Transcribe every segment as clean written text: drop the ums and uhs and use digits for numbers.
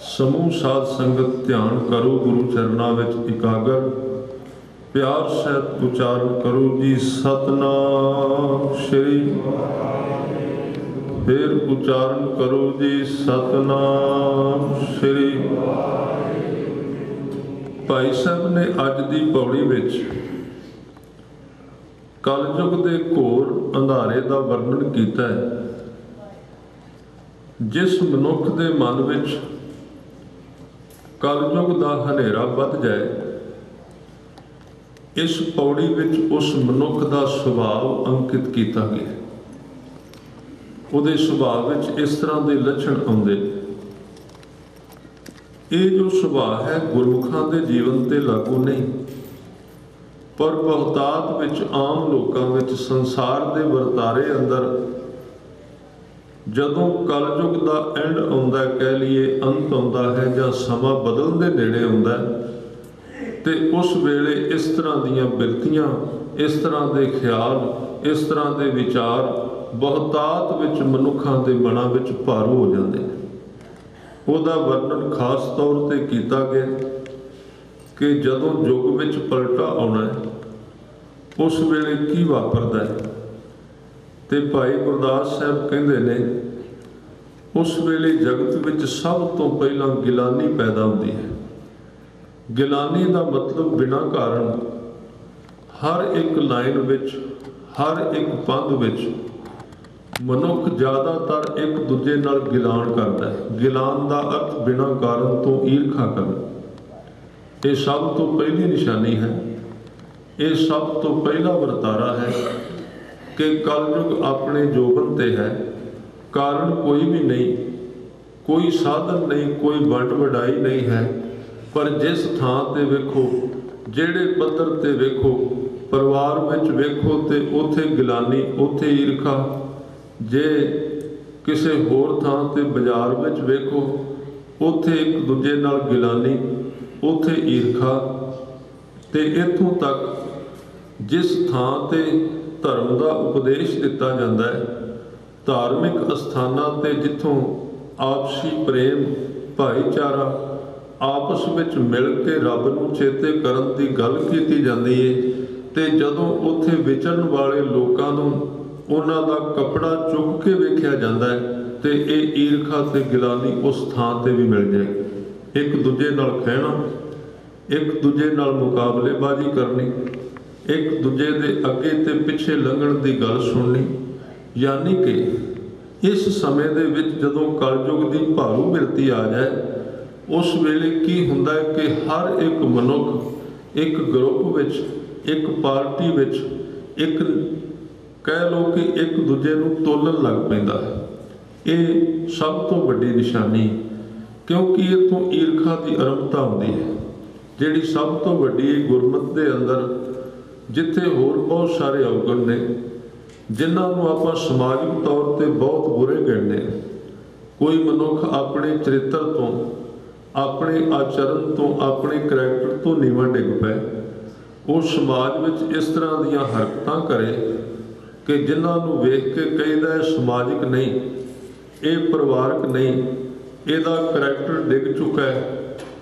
समूह साध संगत ध्यान करो गुरु चरना विच इकागर प्यार सहित उचारण करो जी सतनाम श्री फिर उचारण करो जी सतनाम श्री। भाई साहब ने अज की पौड़ी विच कलयुग के घोर अंधारे का वर्णन किया है। जिस मनुख के मन विच कलयुग का हनेरा बध जाए, इस पौड़ी विच उस मनुख का सुभाव अंकित किया गया। उहदे सुभाव विच इस तरह के लक्षण आउंदे। ये जो सुभाव है गुरमुखां दे जीवन ते लागू नहीं, पर बहुतात विच आम लोकां विच संसार दे वरतारे अंदर जदों कलयुग का एंड आउंदा, कह लीए अंत आउंदा है जां समा बदलण दे नेड़े आउंदा ते उस वेले इस तरह दीयां बिरतियां, इस तरह के ख्याल, इस तरह के विचार बहुतात विच मनुखां दे मनां विच भारू हो जांदे ने। उहदा वर्णन खास तौर ते कीता गया कि जदों युग विच पलटा आउणा है, उस वेले की वापरदा है। ते भाई गुरदास साहब कहते ने उस वेले जगत विच सब तो पहला गिलानी पैदा होती है। गिलानी का मतलब बिना कारण हर एक लाइन विच, हर एक पंध विच मनुख ज़्यादातर एक दूजे नाल गिलान करता है। गिलान का अर्थ बिना कारण तो ईर्खा करना। ये सब तो पहली निशानी है, ये सब तो पहला वरतारा है कि कलयुग अपने जोबन ते है। कारण कोई भी नहीं, कोई साधन नहीं, कोई वंड वडाई नहीं है। पर जिस थां ते वेखो, जेड़े पद्धर ते वेखो, परिवार विच वेखो ते उथे गिलानी, उथे ईर्खा। जे किसी होर थां ते बाजार विच वेखो, उथे एक दूजे नाल गिलानी, उथे ईर्खा। ते इत्थों तक जिस थां ते धर्म का उपदेश दिता जाता है, धार्मिक अस्थानां ते जिथों आपसी प्रेम, भाईचारा, आपस विच मिल के रब नूं चेते करन दी गल कीती जाती है, ते जदों उत्थे विचरण वाले लोकां नूं उन्हां दा कपड़ा चुक के वेख्या जाता है, ते ये ईर्खा ते गिलानी उस थां ते भी मिल जाए। एक दूजे नाल कहना, एक दूजे नाल मुकाबलेबाजी करनी, एक दूजे के अगे ते पिछे लंघण की गल सुननी। यानी कि इस समय दे विच जदों कलयुग की भारू बिरती आ जाए, उस वेले की हुंदा है कि हर एक मनुख एक ग्रुप विच, एक पार्टी विच, एक कह लो कि एक दूजे नूं तोलन लग पैंदा है। ये सब तो वड्डी निशानी, क्योंकि इत्थों ईर्खा की आरंभता होंदी है, जिहड़ी सब तो वड्डी गुरमत के अंदर जिथे होर बहुत सारे अवगुण ने, जिन्होंने आप समाजिक तौर पर बहुत बुरे गिणने। कोई मनुख अपने चरित्र तो, अपने आचरण तो, अपने करैक्टर तो नीवां डिग पै, वो समाज में इस तरह दीयां हरकतां करे कि जिन्होंने वेख के कहीदा है समाजिक नहीं, ये परिवारक नहीं, इहदा करैक्टर डिग चुका है,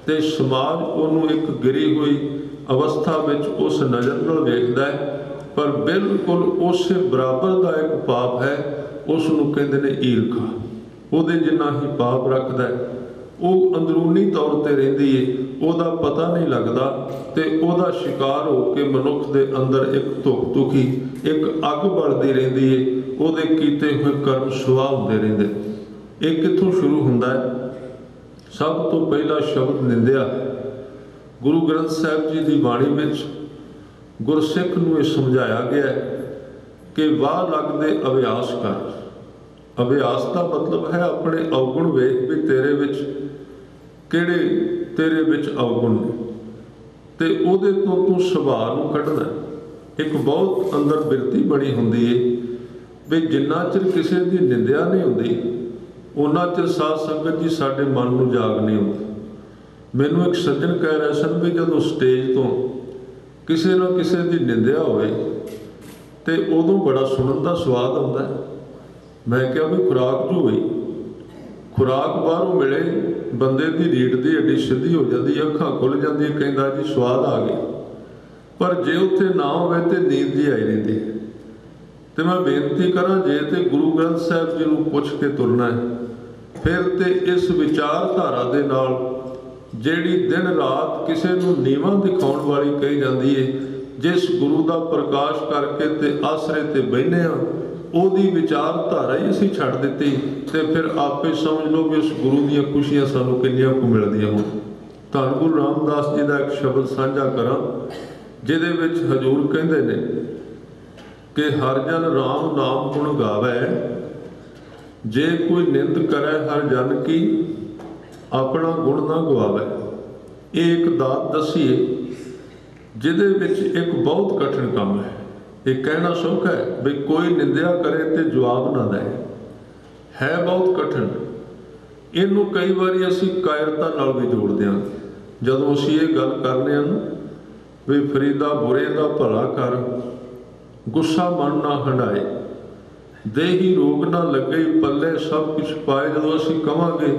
तो समाज उन्होंने एक गिरी हुई अवस्था में उस नज़र नाल वेखदा है। पर बिल्कुल उस बराबर का एक पाप है, उसनूं कहंदे ने ईर्खा। उहदे जिन्ना ही पाप रखदा है, वो अंदरूनी तौर पर रहिंदी है, उहदा पता नहीं लगता, तो उहदा शिकार हो के मनुख के अंदर एक धुख दुखी, एक अग बलदी रहिंदी है, उहदे कीते हुए कर्म सुआ हुंदे रहिंदे। ये कित्थों शुरू हुंदा है? सब तो पहला शब्द निंदिया। गुरु ग्रंथ साहिब जी की बाणी में गुरसिख नूं ये समझाया गया है कि वाह लगदे अभ्यास कर। अभ्यास का मतलब है अपने अवगुण वेख भी तेरे विच किहड़े तेरे विच अवगुण ने, ते उहदे तो तू सुभाव नूं कढना। एक बहुत अंदर बिरती बनी हुंदी है भी जिन्ना चिर किसी की निंदिया नहीं हुंदी, उन्ना चिर साध संगत जी साडे मन नूं जाग नहीं आउंदी। मैनू एक सज्जन कह रहे सन भी जदों स्टेज तो किसी ना किसी की निंदिया होवे ते उदों बड़ा सुनन का स्वाद आता है। मैं क्या भी खुराक जो हुई खुराक बाहरों मिले बंदे की रीढ़ की हड्डी सीधी हो जाती, अखां खुल जाती, कहता जी स्वाद आ गया, पर जे उत्थे ना होवे तो नींद जी आई रही। तो मैं बेनती करा, जे तो गुरु ग्रंथ साहिब जी को पुछ के तुरना है, फिर तो इस विचारधारा दे नाल जिहड़ी दिन रात किसी को नीवां दिखाउण वाली कही जाती है, जिस गुरु का प्रकाश करके ते आसरे ते बहने ओदी विचारधारा ही असीं छड्ड दित्ती, तो फिर आपे समझ लो कि उस गुरु दीयां खुशियां सानूं किन्नियां कुछ मिलदियां होण। धन गुरु रामदास जी का एक शब्द साझा करा, जिहदे विच हजूर कहंदे ने कि हर जन राम नाम गुण गावै, जे कोई निंद करे हर जन की, अपना गुण ना गवावै। ये एक दात दसीए जिहदे विच एक बहुत कठिन काम है। ये कहना सौखा है भी कोई निंदिया करे तो जवाब ना दे, है बहुत कठिन। इनू कई बार असी कायरता नाल भी जोड़ देंगे, जदों असी ये गल करने भी फरीदा बुरे का भला कर, गुस्सा मन ना हंडाए, देही रोग ना लगे पल्ले सब कुछ पाए। जदों असी कहांगे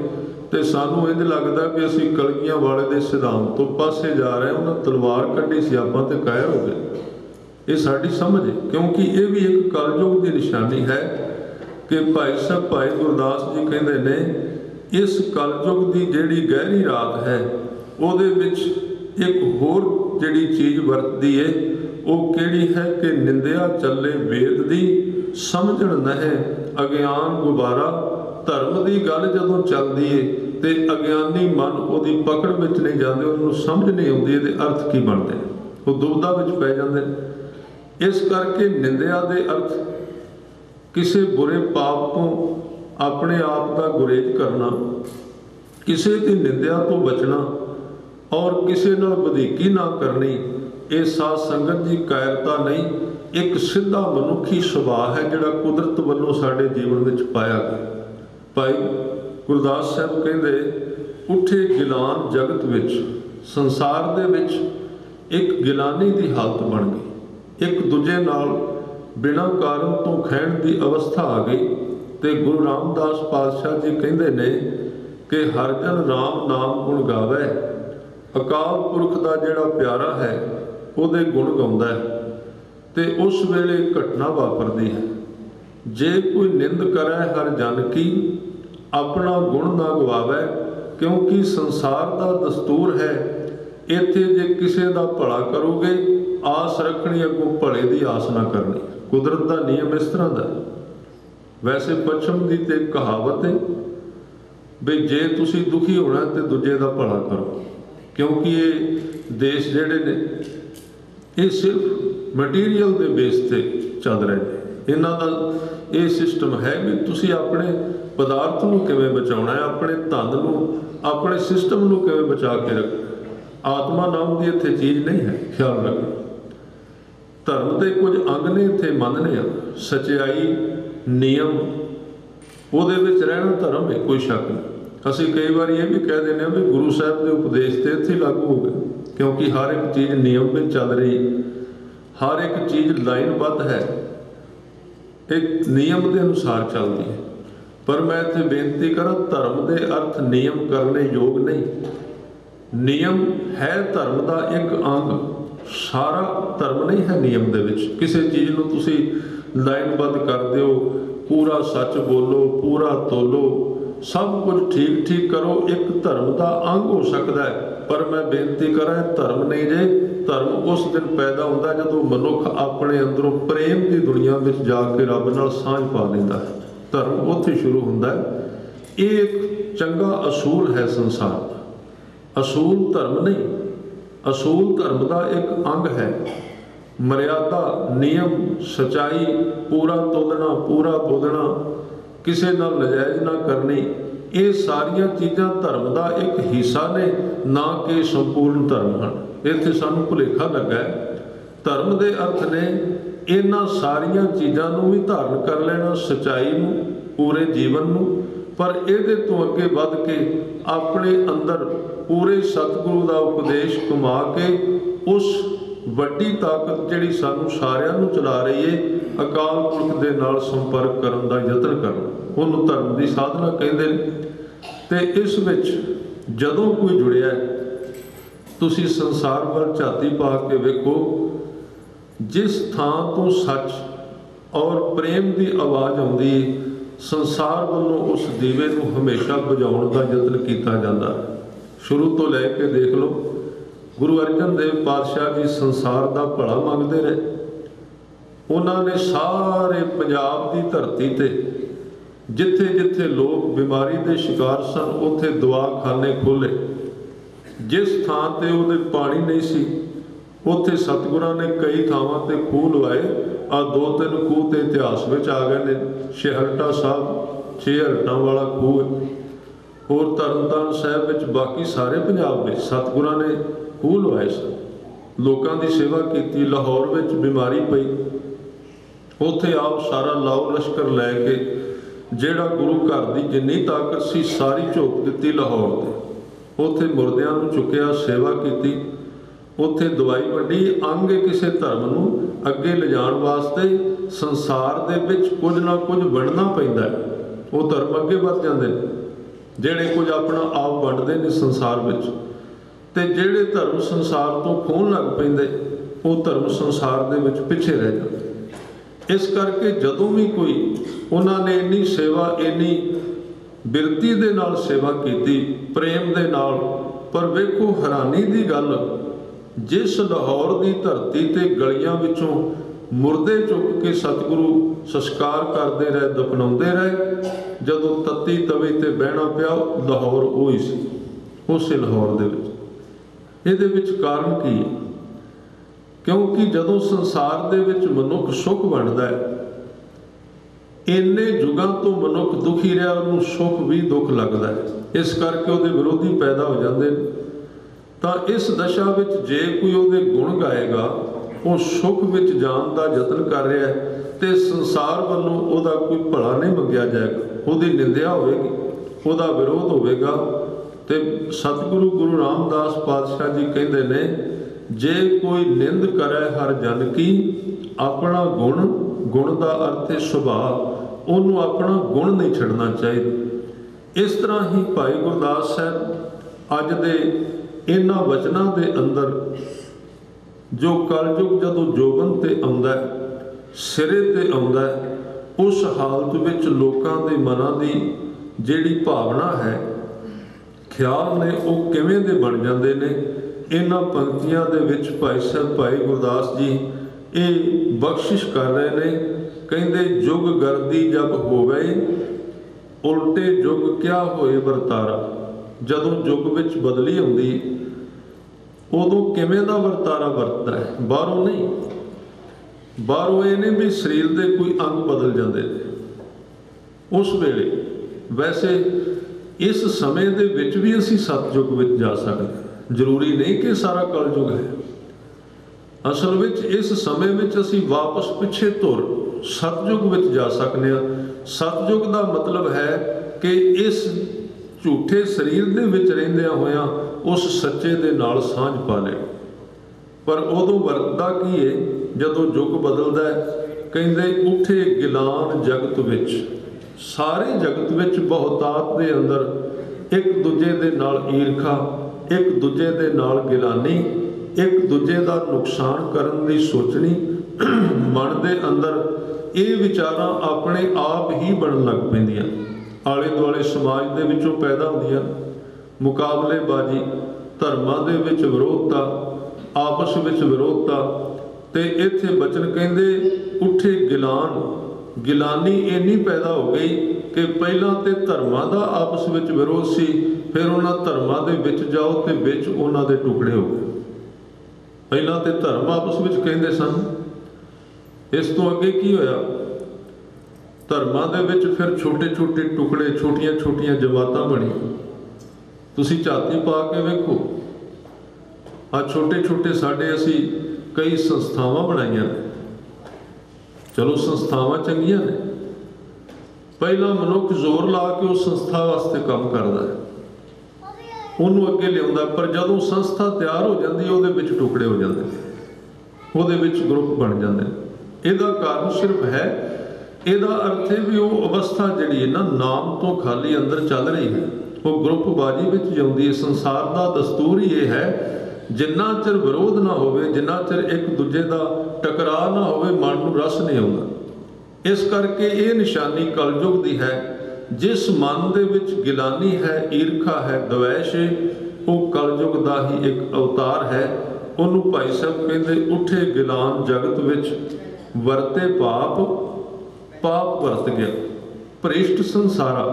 तो सानू इंज लगता कि असी कलगियां वाले दे सिद्धांत तो पासे जा रहे हैं, उन्हें तलवार कढ़ी सी आपां ते कायर हो गए। ये साडी समझ है, क्योंकि ये भी एक कलयुग की निशानी है कि भाई साहब भाई गुरदास जी कहते ने, इस कलयुग की जिहड़ी गहरी रात है उहदे विच एक होर जिहड़ी चीज़ वरतदी है, वो किहड़ी है कि निंदिया चले वेद दी, समझण नह अज्ञान गुबारा। धर्म की गल जदों चलती है तो अज्ञानी मन उहदी पकड़ विच नहीं जाते, उन्होंने समझ नहीं आती इहदे अर्थ की बनते, वो दुविधा विच पै जाते। इस करके निंदिया के अर्थ किसी बुरे पाप तो अपने आप का गुरेज करना, किसी की निंदिया तो बचना और किसी नाल वधीकी ना करनी। ये साध संगत जी कायरता नहीं, एक सीधा मनुखी सुभाव है जिहड़ा कुदरत वालों साडे जीवन में पाया गया। भाई गुरदास साहब कहते, उठे गिलान जगत विच, संसार दे विच एक गिलानी की हालत बन गई, एक दूजे नाल बिना कारण तो खैण की अवस्था आ गई। तो गुरु रामदास पातशाह जी कहते ने कि हर जन राम नाम गुण गावै, अकाल पुरख का जिहड़ा प्यारा है उहदे गुण गाउंदा है। तो उस वेले घटना वापरदी है, जे कोई निंद करे हर जन की, अपना गुण ना गवावै। क्योंकि संसार का दस्तूर है, इत्थे जे किसी का भला करोगे आस रखनी, अगों भले की आस ना करनी। कुदरत का नियम इस तरह का। वैसे पश्चिम की तो कहावत है भी जे तुसी दुखी होना तो दूजे का भला करो, क्योंकि ये देश जिहड़े ने ये सिर्फ मटीरियल के बेस से चल रहे हैं। इन्हां दा ये सिस्टम है भी तुसी अपने पदार्थ नूं किवें बचाउणा है, अपने धन नूं, अपने सिस्टम नूं किवें बचा के रखना। आत्मा नाम की इत्थे चीज़ नहीं है, ख्याल रखना। धर्म के कुछ अंग ने इत्थे मनने, सच्चाई नियम उहदे विच रहना धर्म है, कोई शक नहीं। असीं कई बार ये भी कह देने भी गुरु साहब के उपदेश तो इत्थे लागू हो गए, क्योंकि हर एक चीज़ नियम में चल रही, हर एक चीज़ लाइनबद्ध है, एक नियम के अनुसार चलती है। पर मैं इत्थे बेनती करा, धर्म के अर्थ नियम करने योग नहीं। नियम है धर्म का एक अंग, सारा धर्म नहीं है नियम दे विच। किसी चीज़ नूं तुसीं लाइनबद्ध कर दिओ, पूरा सच बोलो, पूरा तोलो, सब कुछ ठीक ठीक करो, एक धर्म का अंग हो सकता है। पर मैं बेनती करा, धर्म नहीं जे, धर्म उस दिन पैदा होता है जदों मनुख अपने अंदरों प्रेम की दुनिया में जाके रब नाल सांझ पा लैंदा है। धर्म उत्थे शुरू होंदा है। ये एक चंगा असूल है संसार का, असूल धर्म नहीं, असूल धर्म का एक अंग है। मर्यादा, नियम, सच्चाई, पूरा तोलना, पूरा बोलना, किसी नाल नजायज़ ना करनी, ये सारिया चीज़ां धर्म का एक हिस्सा ने, ना कि संपूर्ण धर्म हैं। इत्थे सानूं भुलेखा लगा है। धर्म के अर्थ ने इन्हां सारिया चीज़ों को भी धारण कर लेना, सच्चाई नूं, पूरे जीवन नूं, पर इहदे तो अगे वध के अपने अंदर पूरे सतगुरु का उपदेश घुमा के उस वड्डी ताकत जिहड़ी सानूं सारियां नूं चला रही है, अकाल पुरख दे नाल संपर्क करन दा यतन करना, उहनूं धर्म की साधना कहंदे ने। ਤੇ ਇਸ ਵਿੱਚ ਜਦੋਂ ਕੋਈ ਜੁੜਿਆ, ਤੁਸੀਂ ਸੰਸਾਰ ਵੱਲ ਝਾਤੀ ਪਾ ਕੇ ਵੇਖੋ, ਜਿਸ ਥਾਂ ਤੋਂ ਸੱਚ ਔਰ ਪ੍ਰੇਮ ਦੀ ਆਵਾਜ਼ ਆਉਂਦੀ, ਸੰਸਾਰ ਵੱਲੋਂ ਉਸ ਦੀਵੇ ਨੂੰ ਹਮੇਸ਼ਾ ਬੁਝਾਉਣ ਦਾ ਯਤਨ ਕੀਤਾ ਜਾਂਦਾ। ਸ਼ੁਰੂ ਤੋਂ ਲੈ ਕੇ ਦੇਖ ਲਓ, ਗੁਰੂ ਅਰਜਨ ਦੇਵ ਪਾਤਸ਼ਾਹ ਜੀ ਸੰਸਾਰ ਦਾ ਭਲਾ ਮੰਗਦੇ ਰਹੇ। ਉਹਨਾਂ ਨੇ ਸਾਰੇ ਪੰਜਾਬ ਦੀ ਧਰਤੀ ਤੇ ਜਿੱਥੇ ਜਿੱਥੇ ਲੋਕ ਬਿਮਾਰੀ ਦੇ ਸ਼ਿਕਾਰ ਸਨ, ਉੱਥੇ ਦਵਾਖਾਨੇ ਖੋਲ੍ਹੇ। ਜਿਸ ਥਾਂ ਤੇ ਉਹਦੇ ਪਾਣੀ ਨਹੀਂ ਸੀ, ਉੱਥੇ ਸਤਿਗੁਰਾਂ ਨੇ ਕਈ ਥਾਵਾਂ ਤੇ ਖੂਹ ਲਵਾਏ। ਆ 2-3 ਖੂਹ ਤੇ ਇਤਿਹਾਸ ਵਿੱਚ ਆ ਗਏ ਨੇ। ਛੇਹਰਟਾ ਸਾਹਿਬ 6 ਹਰਟਾਂ ਵਾਲਾ ਖੂਹ ਹੈ। ਹੋਰ ਤਰਨਤਾਰਨ ਸਾਹਿਬ ਵਿੱਚ, ਬਾਕੀ ਸਾਰੇ ਪੰਜਾਬ ਵਿੱਚ ਸਤਿਗੁਰਾਂ ਨੇ ਖੂਹ ਲਵਾਏ ਸਨ। ਲੋਕਾਂ ਦੀ ਸੇਵਾ ਕੀਤੀ। ਲਾਹੌਰ ਵਿੱਚ ਬਿਮਾਰੀ ਪਈ, ਉੱਥੇ ਆਪ ਸਾਰਾ ਲਾਓ ਲਸ਼ਕਰ ਲੈ ਕੇ, ਜਿਹੜਾ ਗੁਰੂ ਘਰ ਦੀ ਜਿੰਨੀ ਤਾਕਤ ਸੀ ਸਾਰੀ ਝੋਕ ਦਿੱਤੀ ਲਾਹੌਰ ਤੇ। ਉੱਥੇ ਮੁਰਦਿਆਂ ਨੂੰ ਚੁੱਕਿਆ, ਸੇਵਾ ਕੀਤੀ, ਉੱਥੇ ਦਵਾਈ ਵੰਡੀ। ਅੰਗ ਕਿਸੇ ਧਰਮ ਨੂੰ ਅੱਗੇ ਲਿਜਾਣ ਵਾਸਤੇ ਸੰਸਾਰ ਦੇ ਵਿੱਚ ਕੁਝ ਨਾ ਕੁਝ ਵੰਡਣਾ ਪੈਂਦਾ ਹੈ। ਉਹ ਧਰਮ ਅੱਗੇ ਵੱਧ ਜਾਂਦੇ ਨੇ ਜਿਹੜੇ ਕੁਝ ਆਪਣਾ ਆਪ ਵੰਡਦੇ ਨੇ ਸੰਸਾਰ ਵਿੱਚ, ਤੇ ਜਿਹੜੇ ਧਰਮ ਸੰਸਾਰ ਤੋਂ ਖੋਹਣ ਲੱਗ ਪੈਂਦੇ, ਉਹ ਧਰਮ ਸੰਸਾਰ ਦੇ ਵਿੱਚ ਪਿੱਛੇ ਰਹਿ ਜਾਂਦੇ। ਇਸ ਕਰਕੇ ਜਦੋਂ ਵੀ ਕੋਈ, ਉਹਨਾਂ ਨੇ ਇੰਨੀ ਸੇਵਾ, ਇੰਨੀ ਬਿਰਤੀ ਦੇ ਨਾਲ ਸੇਵਾ ਕੀਤੀ, ਪ੍ਰੇਮ ਦੇ ਨਾਲ। ਪਰ ਵੇਖੋ ਹੈਰਾਨੀ ਦੀ ਗੱਲ, ਜਿਸ ਲਾਹੌਰ ਦੀ ਧਰਤੀ ਤੇ ਗਲੀਆਂ ਵਿੱਚੋਂ ਮੁਰਦੇ ਚੁੱਕ ਕੇ ਸਤਿਗੁਰੂ ਸੰਸਕਾਰ ਕਰਦੇ ਰਹੇ, ਦਫਨਾਉਂਦੇ ਰਹੇ, ਜਦੋਂ ਤੱਤੀ ਤਵੇ ਤੇ ਬਹਿਣਾ ਪਿਆ, ਲਾਹੌਰ ਉਹ ਹੀ ਸੀ, ਉਸੇ ਲਾਹੌਰ ਦੇ ਵਿੱਚ। ਇਹਦੇ ਵਿੱਚ ਕਾਰਨ ਕੀ ਹੈ? ਕਿਉਂਕਿ ਜਦੋਂ ਸੰਸਾਰ ਦੇ ਵਿੱਚ ਮਨੁੱਖ ਸੁੱਖ ਵੰਡਦਾ ਹੈ, ਇੰਨੇ ਯੁਗਾਂ ਤੋਂ ਮਨੁੱਖ ਦੁਖੀ ਰਿਹਾ, ਉਹਨੂੰ ਸੁੱਖ ਵੀ ਦੁੱਖ ਲੱਗਦਾ ਹੈ। ਇਸ ਕਰਕੇ ਉਹਦੇ ਵਿਰੋਧੀ ਪੈਦਾ ਹੋ ਜਾਂਦੇ ਨੇ। ਤਾਂ ਇਸ ਦਸ਼ਾ ਵਿੱਚ ਜੇ ਕੋਈ ਉਹਦੇ ਗੁਣ ਗਾਏਗਾ, ਉਹ ਸੁੱਖ ਵਿੱਚ ਜਾਣ ਦਾ ਯਤਨ ਕਰ ਰਿਹਾ ਹੈ, ਤੇ ਸੰਸਾਰ ਵੱਲੋਂ ਉਹਦਾ ਕੋਈ ਭਲਾ ਨਹੀਂ ਮੰਗਿਆ ਜਾਏਗਾ, ਉਹਦੀ ਨਿੰਦਿਆ ਹੋਵੇਗੀ, ਉਹਦਾ ਵਿਰੋਧ ਹੋਵੇਗਾ। ਤੇ ਸਤਿਗੁਰੂ ਗੁਰੂ ਰਾਮਦਾਸ ਪਾਤਸ਼ਾਹ ਜੀ ਕਹਿੰਦੇ ਨੇ, ਜੇ ਕੋਈ ਨਿੰਦ ਕਰੇ ਹਰ ਜਨ ਕੀ, ਆਪਣਾ ਗੁਣ, ਗੁਣ ਦਾ ਅਰਥ ਹੈ ਸੁਭਾਅ, ਉਹਨੂੰ ਆਪਣਾ ਗੁਣ ਨਹੀਂ ਛੱਡਣਾ ਚਾਹੀਦਾ। ਇਸ ਤਰ੍ਹਾਂ ਹੀ ਭਾਈ ਗੁਰਦਾਸ ਸਾਹਿਬ ਅੱਜ ਦੇ ਇਹਨਾਂ ਵਚਨਾਂ ਦੇ ਅੰਦਰ, ਜੋ ਕਲਯੁਗ ਜਦੋਂ ਜੋਬਨ ਤੇ ਆਉਂਦਾ, ਸਿਰੇ ਤੇ ਆਉਂਦਾ, ਉਸ ਹਾਲਤ ਵਿੱਚ ਲੋਕਾਂ ਦੇ ਮਨਾਂ ਦੀ ਜਿਹੜੀ ਭਾਵਨਾ ਹੈ, ਖਿਆਲ ਨੇ, ਉਹ ਕਿਵੇਂ ਦੇ ਬਣ ਜਾਂਦੇ ਨੇ। ਇਹਨਾਂ ਪੰਕਤੀਆਂ ਦੇ ਵਿੱਚ ਭਾਈ ਸਾਹਿਬ, ਭਾਈ ਗੁਰਦਾਸ ਜੀ ਇਹ ਬਖਸ਼ਿਸ਼ ਕਰ ਰਹੇ ਨੇ। ਕਹਿੰਦੇ, ਜੁਗ ਗਰਦੀ ਜਬ ਹੋਵੇ, ਉਲਟੇ ਯੁੱਗ ਕਿਆ ਹੋਏ ਵਰਤਾਰਾ। ਜਦੋਂ ਯੁੱਗ ਵਿੱਚ ਬਦਲੀ ਆਉਂਦੀ, ਉਦੋਂ ਕਿਵੇਂ ਦਾ ਵਰਤਾਰਾ ਵਰਤਦਾ ਹੈ, ਬਾਹਰੋਂ ਨਹੀਂ। ਬਾਹਰੋਂ ਇਹ ਨਹੀਂ ਵੀ ਸਰੀਰ ਦੇ ਕੋਈ ਅੰਗ ਬਦਲ ਜਾਂਦੇ ਨੇ ਉਸ ਵੇਲੇ। ਵੈਸੇ ਇਸ ਸਮੇਂ ਦੇ ਵਿੱਚ ਵੀ ਅਸੀਂ ਸਤਯੁਗ ਵਿੱਚ ਜਾ ਸਕਦੇ, ਜ਼ਰੂਰੀ ਨਹੀਂ ਕਿ ਸਾਰਾ ਕਲਯੁਗ ਹੈ। ਅਸਲ ਵਿੱਚ ਇਸ ਸਮੇਂ ਵਿੱਚ ਅਸੀਂ ਵਾਪਸ ਪਿੱਛੇ ਤੁਰ ਸਤਯੁਗ ਵਿੱਚ ਜਾ ਸਕਦੇ ਹਾਂ। ਸਤਯੁਗ ਦਾ ਮਤਲਬ ਹੈ ਕਿ ਇਸ ਝੂਠੇ ਸਰੀਰ ਦੇ ਵਿੱਚ ਰਹਿੰਦਿਆਂ ਹੋਇਆਂ ਉਸ ਸੱਚੇ ਦੇ ਨਾਲ ਸਾਂਝ ਪਾ ਲੈ। ਪਰ ਉਦੋਂ ਵਰਤਦਾ ਕੀ ਹੈ ਜਦੋਂ ਯੁੱਗ ਬਦਲਦਾ ਹੈ? ਕਹਿੰਦੇ, ਉਠੇ ਗਿਲਾਨ ਜਗਤ ਵਿੱਚ, ਸਾਰੇ ਜਗਤ ਵਿੱਚ ਬਹੁਤਾਤ ਦੇ ਅੰਦਰ ਇੱਕ ਦੂਜੇ ਦੇ ਨਾਲ ਈਰਖਾ, ਇੱਕ ਦੂਜੇ ਦੇ ਨਾਲ ਗਿਲਾਨੀ, ਇੱਕ ਦੂਜੇ ਦਾ ਨੁਕਸਾਨ ਕਰਨ ਦੀ ਸੋਚਣੀ, ਮਨ ਦੇ ਅੰਦਰ ਇਹ ਵਿਚਾਰਾਂ ਆਪਣੇ ਆਪ ਹੀ ਬਣਨ ਲੱਗ ਪੈਂਦੀਆਂ। ਆਲੇ ਦੁਆਲੇ ਸਮਾਜ ਦੇ ਵਿੱਚੋਂ ਪੈਦਾ ਹੁੰਦੀਆਂ ਮੁਕਾਬਲੇਬਾਜ਼ੀ, ਧਰਮਾਂ ਦੇ ਵਿੱਚ ਵਿਰੋਧਤਾ, ਆਪਸ ਵਿੱਚ ਵਿਰੋਧਤਾ। ਤੇ ਇੱਥੇ ਬਚਨ ਕਹਿੰਦੇ, ਉਠੇ ਗਿਲਾਨ, ਗਿਲਾਨੀ ਇੰਨੀ ਪੈਦਾ ਹੋ ਗਈ ਕਿ ਪਹਿਲਾਂ ਤੇ ਧਰਮਾਂ ਦਾ ਆਪਸ ਵਿੱਚ ਵਿਰੋਧ ਸੀ, ਫਿਰ ਉਹਨਾਂ ਧਰਮਾਂ ਦੇ ਵਿੱਚ ਜਾਓ ਤੇ ਵਿੱਚ ਉਹਨਾਂ ਦੇ ਟੁਕੜੇ ਹੋ ਗਏ। ਪਹਿਲਾਂ ਤੇ ਧਰਮ ਆਪਸ ਵਿੱਚ ਕਹਿੰਦੇ ਸਨ, ਇਸ ਤੋਂ ਅੱਗੇ ਕੀ ਹੋਇਆ? ਧਰਮਾਂ ਦੇ ਵਿੱਚ ਫਿਰ ਛੋਟੇ ਛੋਟੇ ਟੁਕੜੇ, ਛੋਟੀਆਂ ਛੋਟੀਆਂ ਜਮਾਤਾਂ ਬਣੀਆਂ। ਤੁਸੀਂ ਝਾਤੀ ਪਾ ਕੇ ਵੇਖੋ, ਆ ਛੋਟੇ ਛੋਟੇ ਸਾਡੇ ਅਸੀਂ ਕਈ ਸੰਸਥਾਵਾਂ ਬਣਾਈਆਂ ਨੇ। ਚਲੋ ਸੰਸਥਾਵਾਂ ਚੰਗੀਆਂ ਨੇ, ਪਹਿਲਾਂ ਮਨੁੱਖ ਜ਼ੋਰ ਲਾ ਕੇ ਉਸ ਸੰਸਥਾ ਵਾਸਤੇ ਕੰਮ ਕਰਦਾ ਹੈ, ਉਹਨੂੰ ਅੱਗੇ ਲਿਆਉਂਦਾ। ਪਰ ਜਦੋਂ ਸੰਸਥਾ ਤਿਆਰ ਹੋ ਜਾਂਦੀ, ਉਹਦੇ ਵਿੱਚ ਟੁਕੜੇ ਹੋ ਜਾਂਦੇ, ਉਹਦੇ ਵਿੱਚ ਗਰੁੱਪ ਬਣ ਜਾਂਦੇ ਨੇ। ਇਹਦਾ ਕਾਰਨ ਸਿਰਫ ਹੈ, ਇਹਦਾ ਅਰਥ ਹੈ ਵੀ ਉਹ ਅਵਸਥਾ ਜਿਹੜੀ ਹੈ ਨਾ, ਨਾਮ ਤੋਂ ਖਾਲੀ ਅੰਦਰ ਚੱਲ ਰਹੀ ਹੈ, वो ग्रुपबाजी में जिਉਂਦੀ है। संसार का दस्तूर ही ये है, जिन्ना चिर विरोध ना होवे, जिन्ना चिर एक दूजे का टकरा ना होवे, मन नूं रस नहीं आउंदा। इस करके ये निशानी कलयुग की है। जिस मन दे विच गिलानी है, ईर्खा है, द्वेष है, वो कलयुग का ही एक अवतार है। उन्होंने भाई साहब कहते उठे गिलान जगत विच वरते पाप, पाप वरत गया भ्रिष्ट संसारा।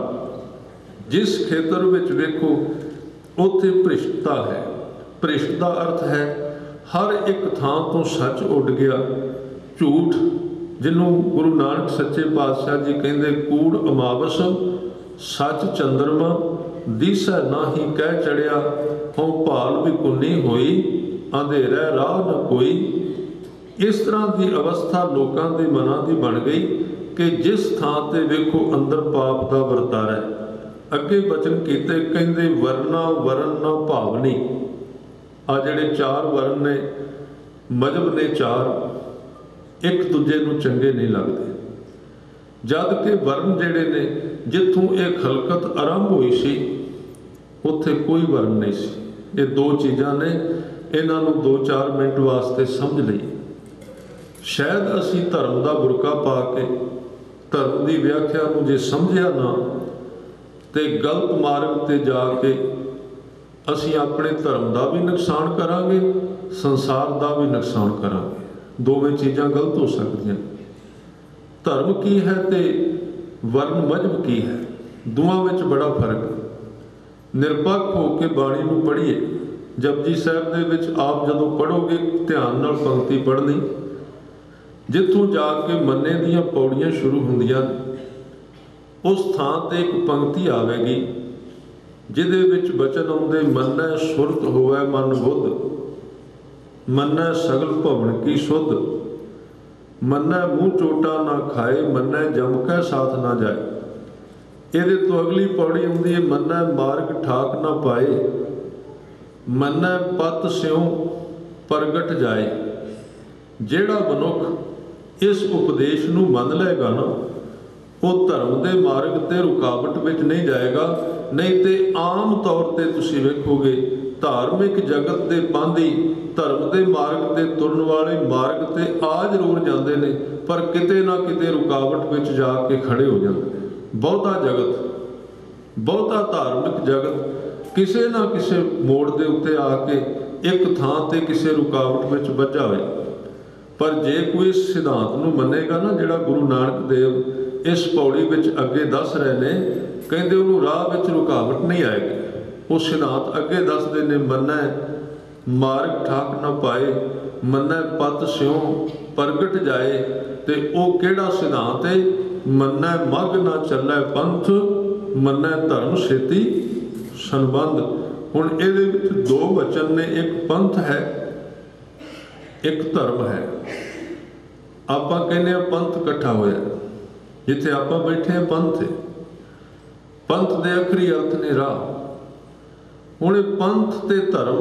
जिस खेतर विच वेखो उत्थे भ्रिष्टता है। भ्रिष्ट का अर्थ है हर एक थां तो सच उड़ गया, झूठ जिन्हों गुरु नानक सच्चे पातशाह जी कहते कूड़ अमावस सच चंद्रमा दिसै नाही कह चढ़िया, हों भाल भी कुन्नी होई अंधेरा राह न कोई। इस तरह की अवस्था लोगों के मनां की बन गई कि जिस थां ते वेखो अंदर पाप का वरतारा है। अगे बचन कीते कहते वरना वरण ना भावनी। आ जिहड़े चार वरण ने मजहब ने चार, एक दूजे नूं चंगे नहीं लगते। जद कि वर्ण जिहड़े ने जिथों एक खलकत आरंभ हुई सी उत्थे कोई वर्ण नहीं सी। ये दो चीज़ां ने, इन्हां नूं 2-4 मिनट वास्ते समझ लईए। शायद असी धर्म का बुरका पा के धर्म की व्याख्या नूं जे समझिया ना तो गलत मार्ग ते जाके असी अपने धर्म का भी नुकसान करांगे, संसार का भी नुकसान करांगे। दोवें चीज़ां गलत हो सकदियां। धर्म की है ते वर्ण मजहब की है, दोवां विच बड़ा फर्क है। निरपक्ष होकर बाणी नूं पढ़िए। जपजी साहिब दे विच आप जदों पढ़ोगे ध्यान नाल पंक्ति पढ़नी, जिथों जाके मन्ने दीयां पौड़ियां शुरू होंदियां उस थां ते एक पंक्ति आवेगी जिहदे विच बचन आउंदे मन्नै सुरत होवै मन बुद्ध, मन्नै सगल भवन की सुध, मन्नै मूँह चोटा ना खाए, मन्नै जम कै साथ ना जाए। ਇਹਦੇ ਤੋਂ अगली पौड़ी आउंदी है मन्नै मार्ग ठाक ना पाए, मन्नै पत स्यों प्रगट जाए। ਜਿਹੜਾ मनुख इस उपदेश ਨੂੰ ਮੰਨ ਲਏਗਾ ਨਾ ਉਹ ਧਰਮ ਦੇ ਮਾਰਗ ਤੇ ਰੁਕਾਵਟ ਵਿੱਚ ਨਹੀਂ ਜਾਏਗਾ। ਨਹੀਂ ਤੇ ਆਮ ਤੌਰ ਤੇ ਤੁਸੀਂ ਵੇਖੋਗੇ ਧਾਰਮਿਕ ਜਗਤ ਦੇ ਪਾਂਧੀ ਧਰਮ ਦੇ ਮਾਰਗ ਤੇ ਤੁਰਨ ਵਾਲੇ ਮਾਰਗ ਤੇ ਆ ਜ਼ਰੂਰ ਜਾਂਦੇ ਨੇ, ਪਰ ਕਿਤੇ ਨਾ ਕਿਤੇ ਰੁਕਾਵਟ ਵਿੱਚ ਜਾ ਕੇ ਖੜੇ ਹੋ ਜਾਂਦੇ ਨੇ। ਬਹੁਤਾ ਜਗਤ, ਬਹੁਤਾ ਧਾਰਮਿਕ ਜਗਤ ਕਿਸੇ ਨਾ ਕਿਸੇ ਮੋੜ ਦੇ ਉੱਤੇ ਆ ਕੇ ਇੱਕ ਥਾਂ ਤੇ ਕਿਸੇ ਰੁਕਾਵਟ ਵਿੱਚ ਵੱਜਾ ਹੋਏ। पर जे कोई इस सिद्धांत नूं मन्नेगा ना जिहड़ा गुरु नानक देव इस पौड़ी विच अगे दस रहे ने, कहंदे उहनूं राह विच रुकावट नहीं आएगी। वो सिद्धांत अगे दसदे ने मन्नै मार्ग ठाक न पाए, मन्नै पत स्यों प्रगट जाए। ते वो किहड़ा सिद्धांत है? मन्नै मग न चलै पंथ, मन्नै धर्म छेती संबंध। हुण इहदे विच दो वचन ने, एक पंथ है एक धर्म है। आपां कहने पंथ इकट्ठा होया, जिथे आपां बैठे हैं पंथ है। पंथ दे आखरी अर्थ ने राह। हुण पंथ ते धर्म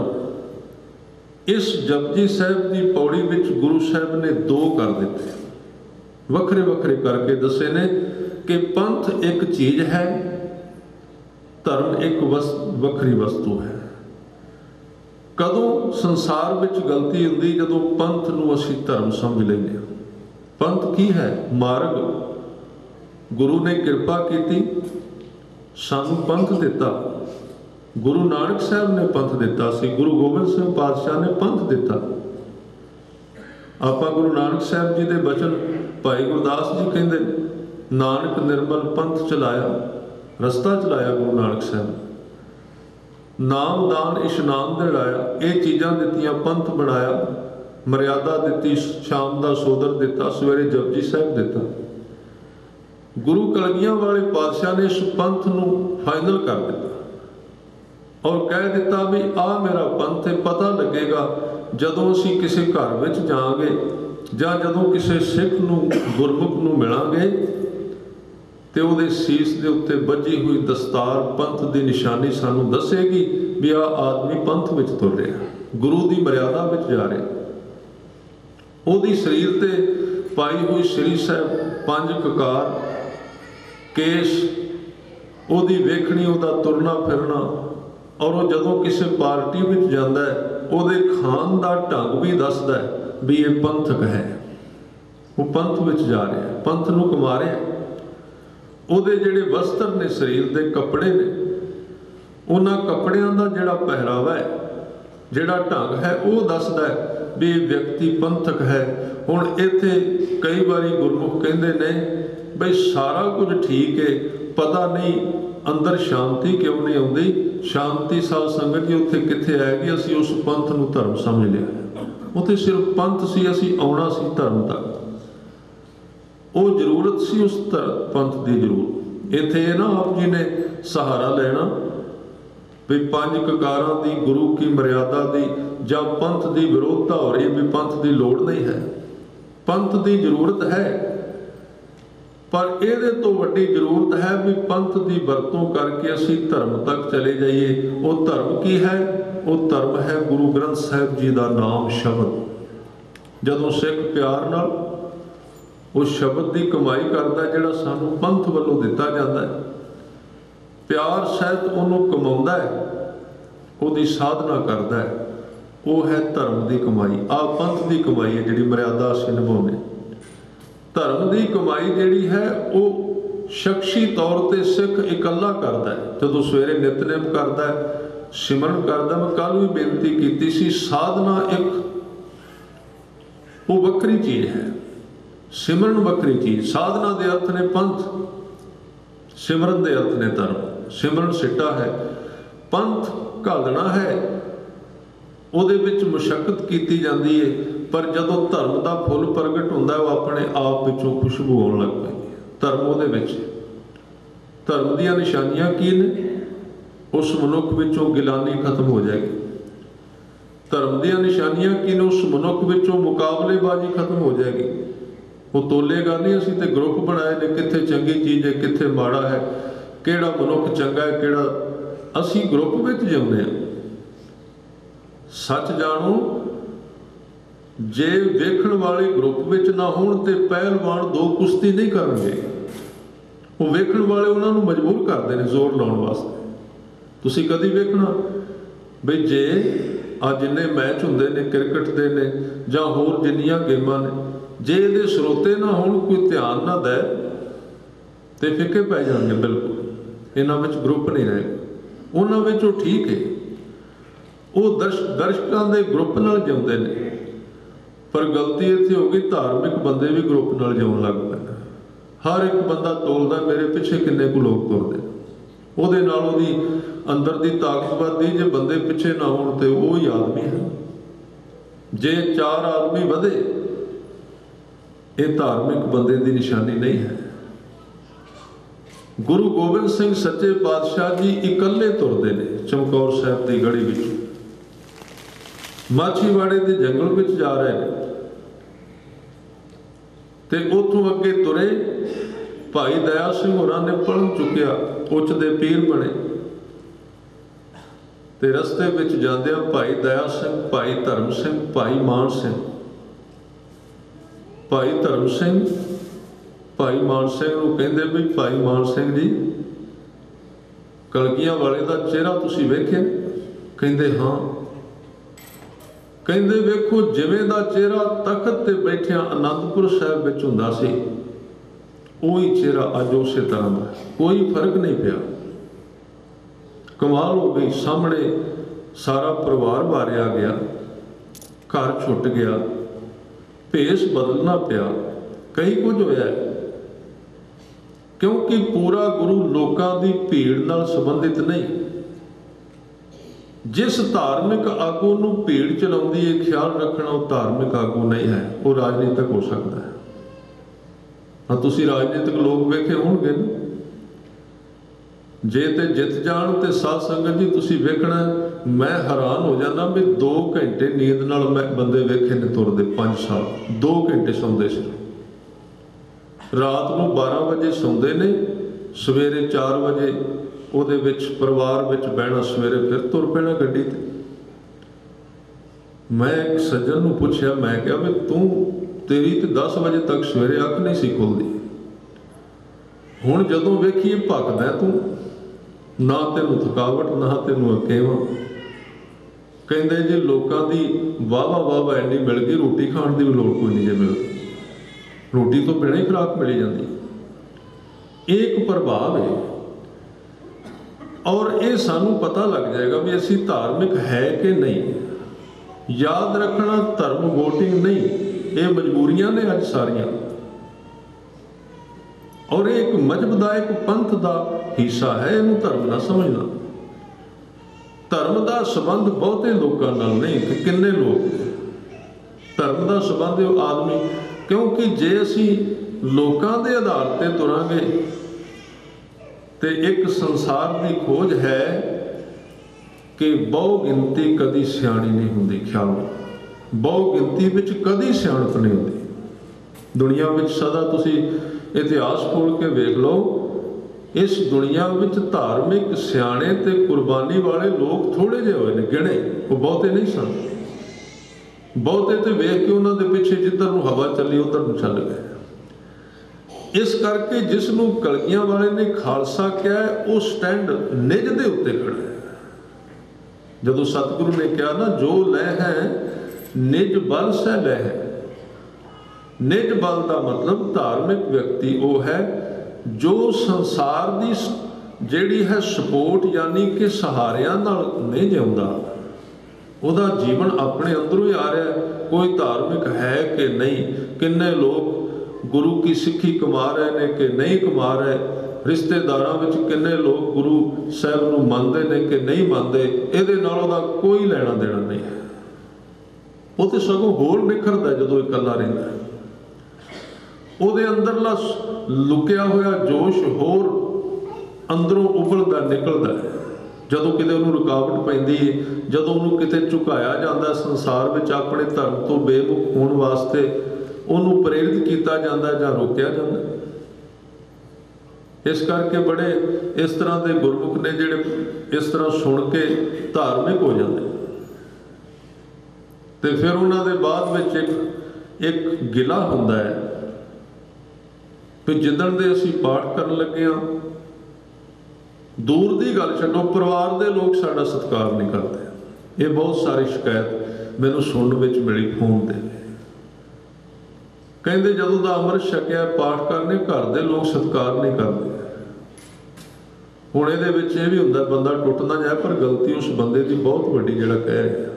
इस जपजी साहिब की पौड़ी विच गुरु साहिब ने दो कर दिते, वखरे वखरे करके दसे ने कि पंथ एक चीज है, धर्म एक वखरी वस्तु है। कदों संसार विच गलती हुंदी जदों पंथ नूं असीं धर्म समझ लैंदे हां। पंथ की है? मार्ग। गुरु ने किरपा कीती, सानूं पंथ दिता। गुरु नानक साहब ने पंथ दिता सी, गुरु गोबिंद सिंह पातशाह ने पंथ दिता। आपां गुरु नानक साहब जी दे बचन भाई गुरदास जी कहंदे नानक निर्मल पंथ चलाया, रस्ता चलाया गुरु नानक साहब। नाम दान इशनान दिलाया, ये चीज़ां दित्तियां, पंथ बनाया, मर्यादा दित्ती, शाम का सोदर दिता, सवेरे जपजी साहिब दिता। गुरु कलगियां वाले पातशाह ने इस पंथ नूं फाइनल कर दिता और कह दिता भी आ मेरा पंथ है। पता लगेगा जदों असीं किसी घर विच जावांगे जां जदों किसी सिख नूं गुरमुख नूं मिलांगे तो वो सीस के उत्ते बजी हुई दस्तार पंथ की निशानी सानू दसेगी भी आ आदमी पंथ विच तुर रहा, गुरु की मर्यादा विच जा रहा। उहदी शरीर ते पाई हुई श्री साहब 5 ककार केस ਉਹਦੀ ਵੇਖਣੀ, ਉਹਦਾ ਤੁਰਨਾ ਫਿਰਨਾ, ਔਰ ਉਹ ਜਦੋਂ ਕਿਸੇ ਪਾਰਟੀ ਵਿੱਚ ਜਾਂਦਾ ਹੈ ਉਹਦੇ ਖਾਣ ਦਾ ਢੰਗ ਵੀ ਦੱਸਦਾ ਹੈ ਵੀ ਇਹ ਪੰਥਕ ਹੈ, ਉਹ ਪੰਥ ਵਿੱਚ ਜਾ ਰਿਹਾ, ਪੰਥ ਨੂੰ ਕਮਾ ਰਿਹਾ। ਉਹਦੇ ਜਿਹੜੇ ਵਸਤਰ ਨੇ, ਸਰੀਰ ਦੇ ਕੱਪੜੇ ਨੇ, ਉਹਨਾਂ ਕੱਪੜਿਆਂ ਦਾ ਜਿਹੜਾ ਪਹਿਰਾਵਾ ਹੈ, ਜਿਹੜਾ ਢੰਗ ਹੈ, ਉਹ ਦੱਸਦਾ ਹੈ ਵੀ ਇਹ ਵਿਅਕਤੀ ਪੰਥਕ ਹੈ। ਹੁਣ ਇੱਥੇ ਕਈ ਵਾਰੀ ਗੁਰਮੁਖ ਕਹਿੰਦੇ ਨੇ ਬਈ ਸਾਰਾ ਕੁਝ ਠੀਕ ਹੈ, ਪਤਾ ਨਹੀਂ ਅੰਦਰ ਸ਼ਾਂਤੀ ਕਿਉਂ ਨਹੀਂ ਆਉਂਦੀ। ਸ਼ਾਂਤੀ ਸਾਧ ਸੰਗਤ ਜੀ ਉੱਥੇ ਕਿੱਥੇ ਆਏਗੀ? ਅਸੀਂ ਉਸ ਪੰਥ ਨੂੰ ਧਰਮ ਸਮਝ ਲਿਆ, ਉੱਥੇ ਸਿਰਫ ਪੰਥ ਸੀ, ਅਸੀਂ ਆਉਣਾ ਸੀ ਧਰਮ ਤੱਕ। ਉਹ ਜ਼ਰੂਰਤ ਸੀ ਉਸ ਪੰਥ ਦੀ ਜ਼ਰੂਰਤ। ਇੱਥੇ ਇਹ ਨਾ ਆਪ ਜੀ ਨੇ ਸਹਾਰਾ ਲੈਣਾ ਵੀ ਪੰਜ ਕਕਾਰਾਂ ਦੀ, ਗੁਰੂ ਕੀ ਮਰਿਆਦਾ ਦੀ, ਜਾਂ ਪੰਥ ਦੀ ਵਿਰੋਧਤਾ ਹੋ ਰਹੀ ਵੀ ਪੰਥ ਦੀ ਲੋੜ ਨਹੀਂ ਹੈ। ਪੰਥ ਦੀ ਜ਼ਰੂਰਤ ਹੈ, ਪਰ ਇਹਦੇ ਤੋਂ ਵੱਡੀ ਜ਼ਰੂਰਤ ਹੈ ਵੀ ਪੰਥ ਦੀ ਵਰਤੋਂ ਕਰਕੇ ਅਸੀਂ ਧਰਮ ਤੱਕ ਚਲੇ ਜਾਈਏ। ਉਹ ਧਰਮ ਕੀ ਹੈ? ਉਹ ਧਰਮ ਹੈ ਗੁਰੂ ਗ੍ਰੰਥ ਸਾਹਿਬ ਜੀ ਦਾ ਨਾਮ, ਸ਼ਬਦ। ਜਦੋਂ ਸਿੱਖ ਪਿਆਰ ਨਾਲ ਉਹ ਸ਼ਬਦ ਦੀ ਕਮਾਈ ਕਰਦਾ ਜਿਹੜਾ ਸਾਨੂੰ ਪੰਥ ਵੱਲੋਂ ਦਿੱਤਾ ਜਾਂਦਾ ਹੈ, ਪਿਆਰ ਸਹਿਤ ਉਹਨੂੰ ਕਮਾਉਂਦਾ ਹੈ, ਉਹਦੀ ਸਾਧਨਾ ਕਰਦਾ ਹੈ, ਉਹ ਹੈ ਧਰਮ ਦੀ ਕਮਾਈ। ਆਹ ਪੰਥ ਦੀ ਕਮਾਈ ਹੈ ਜਿਹੜੀ ਮਰਿਆਦਾ ਅਸੀਂ ਨਿਭਾਉਂਦੇ। ਧਰਮ ਦੀ ਕਮਾਈ ਜਿਹੜੀ ਹੈ ਉਹ ਸ਼ਖਸੀ ਤੌਰ ਤੇ ਸਿੱਖ ਇਕੱਲਾ ਕਰਦਾ ਹੈ। ਜਦੋਂ ਸਵੇਰੇ ਨਿਤਨੇਮ ਕਰਦਾ ਹੈ, ਸਿਮਰਨ ਕਰਦਾ। ਮੈਂ ਕੱਲ੍ਹ ਵੀ ਬੇਨਤੀ ਕੀਤੀ ਸੀ, ਸਾਧਨਾ ਇੱਕ ਉਹ ਵੱਖਰੀ ਚੀਜ਼ ਹੈ, ਸਿਮਰਨ ਵੱਖਰੀ ਚੀਜ਼। ਸਾਧਨਾ ਦੇ ਅਰਥ ਨੇ ਪੰਥ, ਸਿਮਰਨ ਦੇ ਅਰਥ ਨੇ ਧਰਮ। ਸਿਮਰਨ ਸਿੱਟਾ ਹੈ, ਪੰਥ ਘਾਲਣਾ ਹੈ, ਉਹਦੇ ਵਿੱਚ ਮੁਸ਼ੱਕਤ ਕੀਤੀ ਜਾਂਦੀ ਹੈ, ਪਰ ਜਦੋਂ ਧਰਮ ਦਾ ਫੁੱਲ ਪ੍ਰਗਟ ਹੁੰਦਾ ਉਹ ਆਪਣੇ ਆਪ ਵਿੱਚੋਂ ਖੁਸ਼ਬੂ ਆਉਣ ਲੱਗ ਪੈਂਦੀ ਹੈ। ਧਰਮ ਉਹਦੇ ਵਿੱਚ, ਧਰਮ ਦੀਆਂ ਨਿਸ਼ਾਨੀਆਂ ਕੀ ਨੇ? ਉਸ ਮਨੁੱਖ ਵਿੱਚੋਂ ਗਿਲਾਨੀ ਖਤਮ ਹੋ ਜਾਏਗੀ। ਧਰਮ ਦੀਆਂ ਨਿਸ਼ਾਨੀਆਂ ਕੀ ਨੇ? ਉਸ ਮਨੁੱਖ ਵਿੱਚੋਂ ਮੁਕਾਬਲੇਬਾਜ਼ੀ ਖਤਮ ਹੋ ਜਾਏਗੀ। ਉਹ ਤੋਲੇਗਾ ਨਹੀਂ, ਅਸੀਂ ਤੇ ਗਰੁੱਪ ਬਣਾਏ ਨੇ, ਕਿੱਥੇ ਚੰਗੀ ਚੀਜ਼ ਹੈ, ਕਿੱਥੇ ਮਾੜਾ ਹੈ, ਕਿਹੜਾ ਮਨੁੱਖ ਚੰਗਾ ਹੈ, ਕਿਹੜਾ। ਅਸੀਂ ਗਰੁੱਪ ਵਿੱਚ ਜਿਉਂਦੇ ਹਾਂ। ਸੱਚ ਜਾਣੋ, ਜੇ ਵੇਖਣ ਵਾਲੇ ਗਰੁੱਪ ਵਿੱਚ ਨਾ ਹੋਣ ਤੇ ਪਹਿਲਵਾਨ ਦੋ ਕੁਸ਼ਤੀ ਨਹੀਂ ਕਰਨਗੇ। ਉਹ ਵੇਖਣ ਵਾਲੇ ਉਹਨਾਂ ਨੂੰ ਮਜਬੂਰ ਕਰਦੇ ਨੇ ਜ਼ੋਰ ਲਾਉਣ ਵਾਸਤੇ। ਤੁਸੀਂ ਕਦੀ ਵੇਖਣਾ ਬਈ ਜੇ ਆ ਜਿੰਨੇ ਮੈਚ ਹੁੰਦੇ ਨੇ ਕ੍ਰਿਕਟ ਦੇ ਨੇ ਜਾਂ ਹੋਰ ਜਿੰਨੀਆਂ ਗੇਮਾਂ ਨੇ, ਜੇ ਇਹਦੇ ਸਰੋਤੇ ਨਾ ਹੋਣ, ਕੋਈ ਧਿਆਨ ਨਾ ਦੇ ਤੇ ਫਿੱਕੇ ਪੈ ਜਾਣਗੇ। ਬਿਲਕੁਲ ਇਹਨਾਂ ਵਿੱਚ ਗਰੁੱਪ ਨਹੀਂ ਰਹੇਗਾ। ਉਹਨਾਂ ਵਿੱਚ ਉਹ ਠੀਕ ਹੈ, ਉਹ ਦਰਸ਼ਕਾਂ ਦੇ ਗਰੁੱਪ ਨਾਲ ਜਿਉਂਦੇ ਨੇ, ਪਰ ਗਲਤੀ ਇੱਥੇ ਹੋ ਗਈ, ਧਾਰਮਿਕ ਬੰਦੇ ਵੀ ਗਰੁੱਪ ਨਾਲ ਜਿਉਣ ਲੱਗ ਪਏ। ਹਰ ਇੱਕ ਬੰਦਾ ਤੋਲਦਾ ਮੇਰੇ ਪਿੱਛੇ ਕਿੰਨੇ ਕੁ ਲੋਕ ਤੁਰਦੇ, ਉਹਦੇ ਨਾਲ ਉਹਦੀ ਅੰਦਰ ਦੀ ਤਾਕਤ ਵੱਧਦੀ। ਜੇ ਬੰਦੇ ਪਿੱਛੇ ਨਾ ਹੋਣ ਤੇ ਉਹ ਹੀ ਆਦਮੀ ਹੈ। ਜੇ ਚਾਰ ਆਦਮੀ ਵਧੇ, ਇਹ ਧਾਰਮਿਕ ਬੰਦੇ ਦੀ ਨਿਸ਼ਾਨੀ ਨਹੀਂ ਹੈ। ਗੁਰੂ ਗੋਬਿੰਦ ਸਿੰਘ ਸੱਚੇ ਪਾਤਸ਼ਾਹ ਜੀ ਇਕੱਲੇ ਤੁਰਦੇ ਨੇ ਚਮਕੌਰ ਸਾਹਿਬ ਦੀ ਗੜੀ ਵਿੱਚ, ਮਾਛੀਵਾੜੇ ਦੇ ਜੰਗਲ ਵਿੱਚ ਜਾ ਰਹੇ ਨੇ, ਤੇ ਉੱਥੋਂ ਅੱਗੇ ਤੁਰੇ। ਭਾਈ ਦਇਆ ਸਿੰਘ ਹੋਰਾਂ ਨੇ ਪੜ੍ਹ ਚੁੱਕਿਆ, ਉੱਚ ਦੇ ਪੀਰ ਬਣੇ, ਤੇ ਰਸਤੇ ਵਿੱਚ ਜਾਂਦਿਆਂ ਭਾਈ ਦਇਆ ਸਿੰਘ, ਭਾਈ ਧਰਮ ਸਿੰਘ, ਭਾਈ ਮਾਨ ਸਿੰਘ, ਭਾਈ ਧਰਮ ਸਿੰਘ ਭਾਈ ਮਾਨ ਸਿੰਘ ਨੂੰ ਕਹਿੰਦੇ ਵੀ ਭਾਈ ਮਾਨ ਸਿੰਘ ਜੀ, ਕਲਗੀਆਂ ਵਾਲੇ ਦਾ ਚਿਹਰਾ ਤੁਸੀਂ ਵੇਖਿਆ? ਕਹਿੰਦੇ ਹਾਂ। ਕਹਿੰਦੇ ਵੇਖੋ, ਜਿਵੇਂ ਦਾ ਚਿਹਰਾ ਤਖਤ ਤੇ ਬੈਠਿਆਂ ਅਨੰਦਪੁਰ ਸਾਹਿਬ ਵਿੱਚ ਹੁੰਦਾ ਸੀ, ਉਹੀ ਚਿਹਰਾ ਅੱਜ ਉਸੇ ਤਰ੍ਹਾਂ ਦਾ, ਕੋਈ ਫਰਕ ਨਹੀਂ ਪਿਆ। ਕਮਾਲ ਹੋ ਗਈ। ਸਾਹਮਣੇ ਸਾਰਾ ਪਰਿਵਾਰ ਮਾਰਿਆ ਗਿਆ, ਘਰ ਛੁੱਟ ਗਿਆ, ਭੇਸ ਬਦਲਣਾ ਪਿਆ, ਕਈ ਕੁਝ ਹੋਇਆ, ਕਿਉਂਕਿ ਪੂਰਾ ਗੁਰੂ ਲੋਕਾਂ ਦੀ ਭੀੜ ਨਾਲ ਸੰਬੰਧਿਤ ਨਹੀਂ। ਜਿਸ ਧਾਰਮਿਕ ਆਗੂ ਨੂੰ ਭੀੜ ਚਲਾਉਂਦੀ ਹੈ, ਖਿਆਲ ਰੱਖਣਾ ਉਹ ਧਾਰਮਿਕ ਆਗੂ ਨਹੀਂ ਹੈ, ਉਹ ਰਾਜਨੀਤਿਕ ਹੋ ਸਕਦਾ ਹੈ। ਹਾਂ, ਤੁਸੀਂ ਰਾਜਨੀਤਿਕ ਲੋਕ ਵੇਖੇ ਹੋਣਗੇ ਨਾ, ਜੇ ਤੇ ਜਿੱਤ ਜਾਣ ਤੇ ਸਾਧ ਸੰਗਤ ਜੀ ਤੁਸੀਂ ਵੇਖਣਾ, ਮੈਂ ਹੈਰਾਨ ਹੋ ਜਾਂਦਾ ਵੀ 2 ਘੰਟੇ ਨੀਂਦ ਨਾਲ ਮੈਂ ਬੰਦੇ ਵੇਖੇ ਨੇ ਤੁਰਦੇ 5 ਸਾਲ, 2 ਘੰਟੇ ਸੌਂਦੇ ਸੀ। ਰਾਤ ਨੂੰ 12 ਵਜੇ ਸੌਂਦੇ ਨੇ, ਸਵੇਰੇ 4 ਵਜੇ ਉਹਦੇ ਵਿੱਚ ਪਰਿਵਾਰ ਵਿੱਚ ਬਹਿਣਾ, ਸਵੇਰੇ ਫਿਰ ਤੁਰ ਪੈਣਾ ਗੱਡੀ ਤੇ। ਮੈਂ ਇੱਕ ਸੱਜਣ ਨੂੰ ਪੁੱਛਿਆ, ਮੈਂ ਕਿਹਾ ਵੀ ਤੇਰੀ ਤੇ 10 ਵਜੇ ਤੱਕ ਸਵੇਰੇ ਅੱਖ ਨਹੀਂ ਸੀ ਖੁੱਲਦੀ, ਹੁਣ ਜਦੋਂ ਵੇਖੀਏ ਭੱਖਦਾ ਤੂੰ। ना तेनों थकावट ना तेनों अकेवा। कहते जी लोगों की वाह इन्नी मिल गई, रोटी खाने की भी लोड़ कोई नहीं जे मिलती, रोटी तो बिना ही खुराक मिली जाती। एक प्रभाव है और ये सानू पता लग जाएगा भी असी धार्मिक है कि नहीं। याद रखना धर्म वोटिंग नहीं, ये मजबूरियां ने अज सारियां, और एक मजहब का एक पंथ का हिस्सा है, इनू धर्म ना समझना। धर्म का संबंध बहुते लोगों नाल नहीं कि किन्ने लोग, धर्म का संबंध आदमी, क्योंकि जे असी लोगों के आधार पर तुरांगे तो एक संसार की खोज है कि बहु गिनती कदी सियाणी नहीं होंदी। ख्याल बहु गिनती विच कदी सियाणप नहीं होंदी। दुनिया में सदा तुसी इतिहास खोल के वेख लो, इस दुनिया में धार्मिक सियाणे ते कुर्बानी वाले लोग थोड़े जे होए ने, गिणे, वो बहुते नहीं सन। बहुते तो वेख के उन्होंने पिछे जिधर नूं हवा चली उधर नूं चल गए। इस करके जिसनों कलगियां वाले ने खालसा कहा है, वो स्टैंड निज दे उत्ते खड़ा है। जदों सतगुरु ने कहा ना, जो लह है निज बल से लह है। निज बल का मतलब धार्मिक व्यक्ति वो है जो संसार की जिहड़ी है सपोर्ट यानी कि सहारियां नाल नहीं जिउंदा, उहदा जीवन अपने अंदरों ही आ रहा है। कोई धार्मिक है कि नहीं, किन्ने लोग गुरु की सिक्खी कमा रहे ने कि नहीं कमा रहे, रिश्तेदारां विच किन्ने लोग गुरु साहब नूं मनदे ने कि नहीं मनदे, इहदे नाल उहदा कोई लेना देना नहीं है। वो तो सगों होर निखरदा जदों इकल्ला रहिंदा है। ਉਹਦੇ ਅੰਦਰਲਾ ਲੁਕਿਆ ਹੋਇਆ जोश होर अंदरों उबलदा निकलदा है। ਜਦੋਂ ਕਿਤੇ ਉਹਨੂੰ ਰੁਕਾਵਟ ਪੈਂਦੀ ਹੈ, ਜਦੋਂ ਉਹਨੂੰ ਕਿਤੇ ਝੁਕਾਇਆ ਜਾਂਦਾ ਸੰਸਾਰ ਵਿੱਚ ਆਪਣੇ ਧਰਮ ਤੋਂ ਬੇਮੁਖ ਹੋਣ ਵਾਸਤੇ, ਉਹਨੂੰ ਪ੍ਰੇਰਿਤ ਕੀਤਾ ਜਾਂਦਾ ਜਾਂ ਰੋਕਿਆ ਜਾਂਦਾ। ਇਸ ਕਰਕੇ ਬੜੇ ਇਸ ਤਰ੍ਹਾਂ ਦੇ ਗੁਰਮੁਖ ਨੇ ਜਿਹੜੇ ਇਸ ਤਰ੍ਹਾਂ ਸੁਣ ਕੇ ਧਾਰਮਿਕ ਹੋ ਜਾਂਦੇ, ਤੇ ਫਿਰ ਉਹਨਾਂ ਦੇ ਬਾਅਦ ਵਿੱਚ ਇੱਕ ਗਿਲਾ ਹੁੰਦਾ ਹੈ ਵੀ ਜਿੱਦਣ ਦੇ ਅਸੀਂ ਪਾਠ ਕਰਨ ਲੱਗੇ ਹਾਂ, दूर की गल छड्डो, परिवार के लोग साडा सत्कार नहीं करते। ये बहुत सारी शिकायत मैनूं सुनने विच मिली फोन ते। कहंदे जदों दा अमृत छकिया पाठ करने घर के लोग सत्कार नहीं करते। हुण इहदे विच इह भी हुंदा बंदा टुट ना जाए, पर गलती उस बंदे की बहुत वड्डी जिहड़ा कह रहा।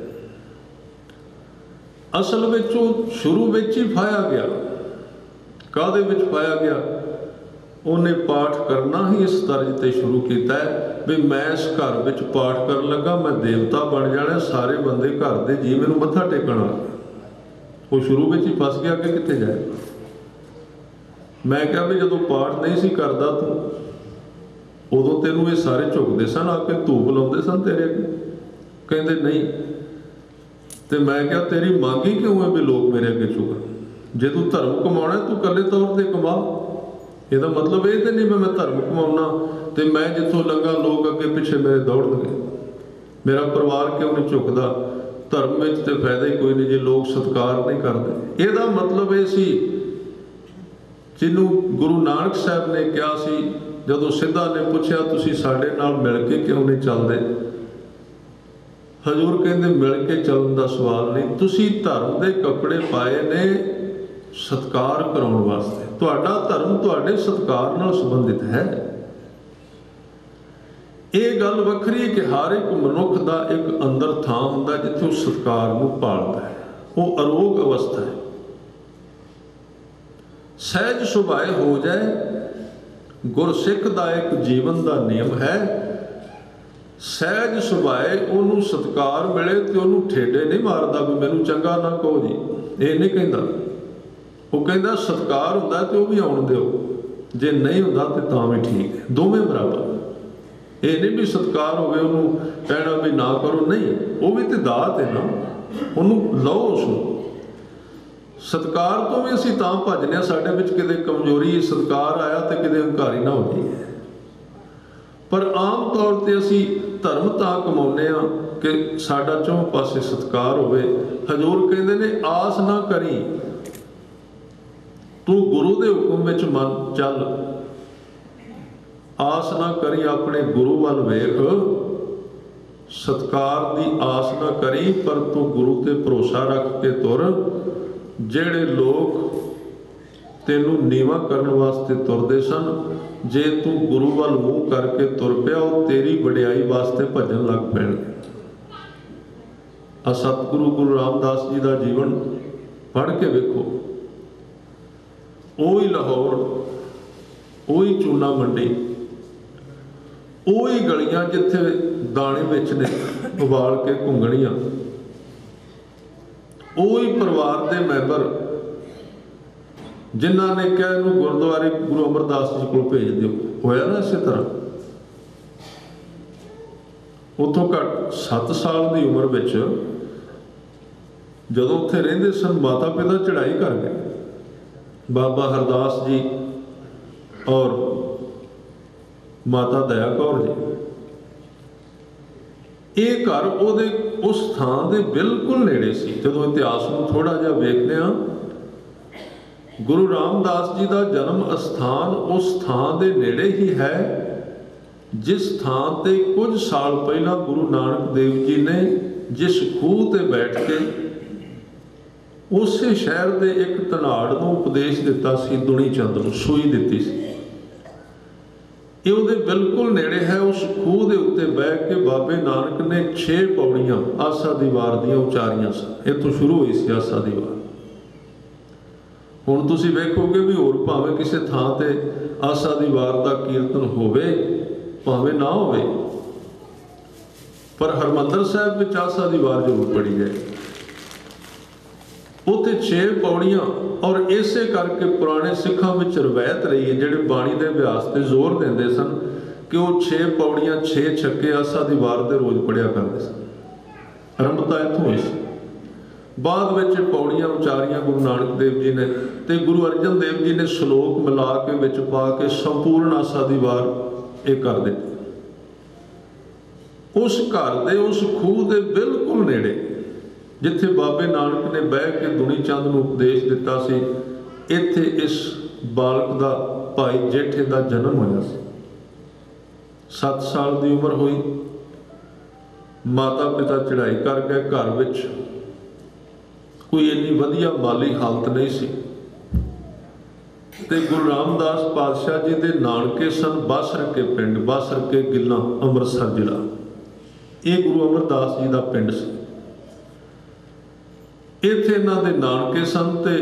असल विच ओह शुरू विच ही फाया गया। काहदे विच फाया गया? उन्हें पाठ करना ही इस तर्ज से शुरू किया है भी मैं इस घर में पाठ कर लगा, मैं देवता बन जाना, सारे बंदे घर के जी मैनूं मत्था टेकण आ गए। वो शुरू में ही फस गया कि कित्थे जाए। मैं कहा भी जदों पाठ नहीं सी करदा तूं, उदों तेनूं ये सारे झुकदे सन, आके धूप लाउंदे सन तेरे अगे। कहंदे नहीं। तो मैं कहा तेरी मंग ही क्यों है भी लोग मेरे अगे झुकण? जे तूं धर्म कमाउणा तूं कल्ले तौर पर कमा। ਇਹਦਾ मतलब ये तो नहीं मैं धर्म कमाउना तो मैं जितों लंघा लोग अगे पिछे मेरे दौड़नगे, मेरा परिवार क्यों नहीं झुकदा? धर्म में तो फायदा ही कोई नहीं जे लोग सत्कार नहीं करते। ਇਹਦਾ मतलब ये सी जिन्हों गुरु नानक साहब ने कहा सी, जदों सिद्धा ने पूछा तुसीं साडे नाल मिल के क्यों नहीं चलदे? हजूर कहंदे मिल के चलन का सवाल नहीं, तुसीं धर्म के कपड़े पाए ने सत्कार कराउण वास्ते। तुहाडा धर्म तुहाडे सत्कार नाल संबंधित है। ये गल वखरी कि हर एक मनुख का एक अंदर थां हुंदा जिथे उस सत्कार नूं पालदा है। वो अरोग अवस्था है। सहज सुभाए हो जाए, गुरसिख का एक जीवन का नियम है। सहज सुभाए उन्होंने सत्कार मिले तो उन्होंने ठेडे नहीं मारदा भी मैनूं चंगा ना कहो जी, ये नहीं कहता। वो कहता सत्कार होंदा तो वह भी आउण दिओ, जे नहीं होंदा तो तां भी ठीक है, दोवें बराबर। ये नहीं भी सत्कार होवे उन्होंने कहना भी ना करो, नहीं, वो भी तो दात है ना, उन्होंने लो उसनूं। सत्कार तो भी असीं तां भजने साडे विच किते कमजोरी सत्कार आया तो किते हंकारी ना हो जाए। पर आम तौर पर असीं धर्म तां कमाउने आ कि साडा चौं पासे सत्कार होवे। हजूर कहंदे ने आस ना करी, तू गुरु के हुक्म विच मन चल। आस ना करी अपने गुरु वाल वेख, सत्कार की आस ना करी पर तू गुरु ते भरोसा रख के तुर। जेड़े लोग तेनू नीवा करने वास्ते तुरदे सन, जे तू गुरु वाल मूँह करके तुर पिया वो तेरी वडियाई वास्ते भजन लग पैणगे। आ सतगुरु गुरु रामदास जी का जीवन पढ़ के वेखो, ओही लाहौर, ओही चूना मंडी, ओही गलियां जिथे दाने बेचने उबाल के घुंगणियां, ओही परिवार के मैंबर जिन्हों ने कहा इनू गुरुद्वारे गुरु अमरदास जी को भेज दो। होया ना इस तरह उतों घट 7 साल की उम्र में जदों उत्थे रहिंदे सन, माता पिता चढ़ाई कर गए। बाबा हरदास जी और माता दया कौर जी, ये घर उहदे उस थां दे बिल्कुल नेड़े सी। जदों इतिहास में थोड़ा जिहा वेखदे हां, गुरु रामदास जी का जन्म अस्थान उस थां दे नेड़े ही है जिस थां ते कुछ साल पहला गुरु नानक देव जी ने जिस खूह ते बैठ के उसे शहर के एक धनाड़ को उपदेश दिता सी, दुनी चंद नूं सूई दिती सी। ये उहदे बिल्कुल नेड़े है। उस खूह के उत्ते बह के बाबे नानक ने 6 पौड़ियां आसा दी वार दियां उचारियां सन। इत्थों शुरू हुई सी आसा दी वार। हुण तुसीं वेखोगे भी होर भावें किसी थां ते आसा दी वार दा कीर्तन होवे भावें ना होवे, पर हरमंदर साहिब विच आसा दी वार जरूर पढ़ी जाए। उत्थे 6 पौड़ियां, और इसे करके पुराने सिखां विच रवायत रही है, जिहड़े बाणी दे अभ्यास ते जोर देंदे सन कि वो 6 पौड़ियां 6 छक्के आसा दी वार दे रोज़ पढ़िया करते सन। आरंभता इत्थों हुई सी। बाद विच पौड़ियां उचारियां गुरु नानक देव जी ने, ते गुरु अर्जन देव जी ने श्लोक मिला के विच पा के संपूर्ण आसा दी वार ये कर दित्ती। उस घर दे उस खूह दे बिल्कुल नेड़े जिथे बाबे नानक ने बह के दुनी चंद नूं उपदेश दिता सी, इत्थे इस बालक दा भाई जेठे दा जन्म होया सी। 7 साल की उम्र हुई, माता पिता चढ़ाई कर गए। घर विच कोई इन्नी वधिया माली हालत नहीं सी, ते गुरु रामदास पातशाह जी दे नानके सन बासर के पिंड, बासर के गिल्ला अमृतसर जिला। ये गुरु अमरदास जी का पिंड सी। इत्थे इन्हां दे नानके सन ते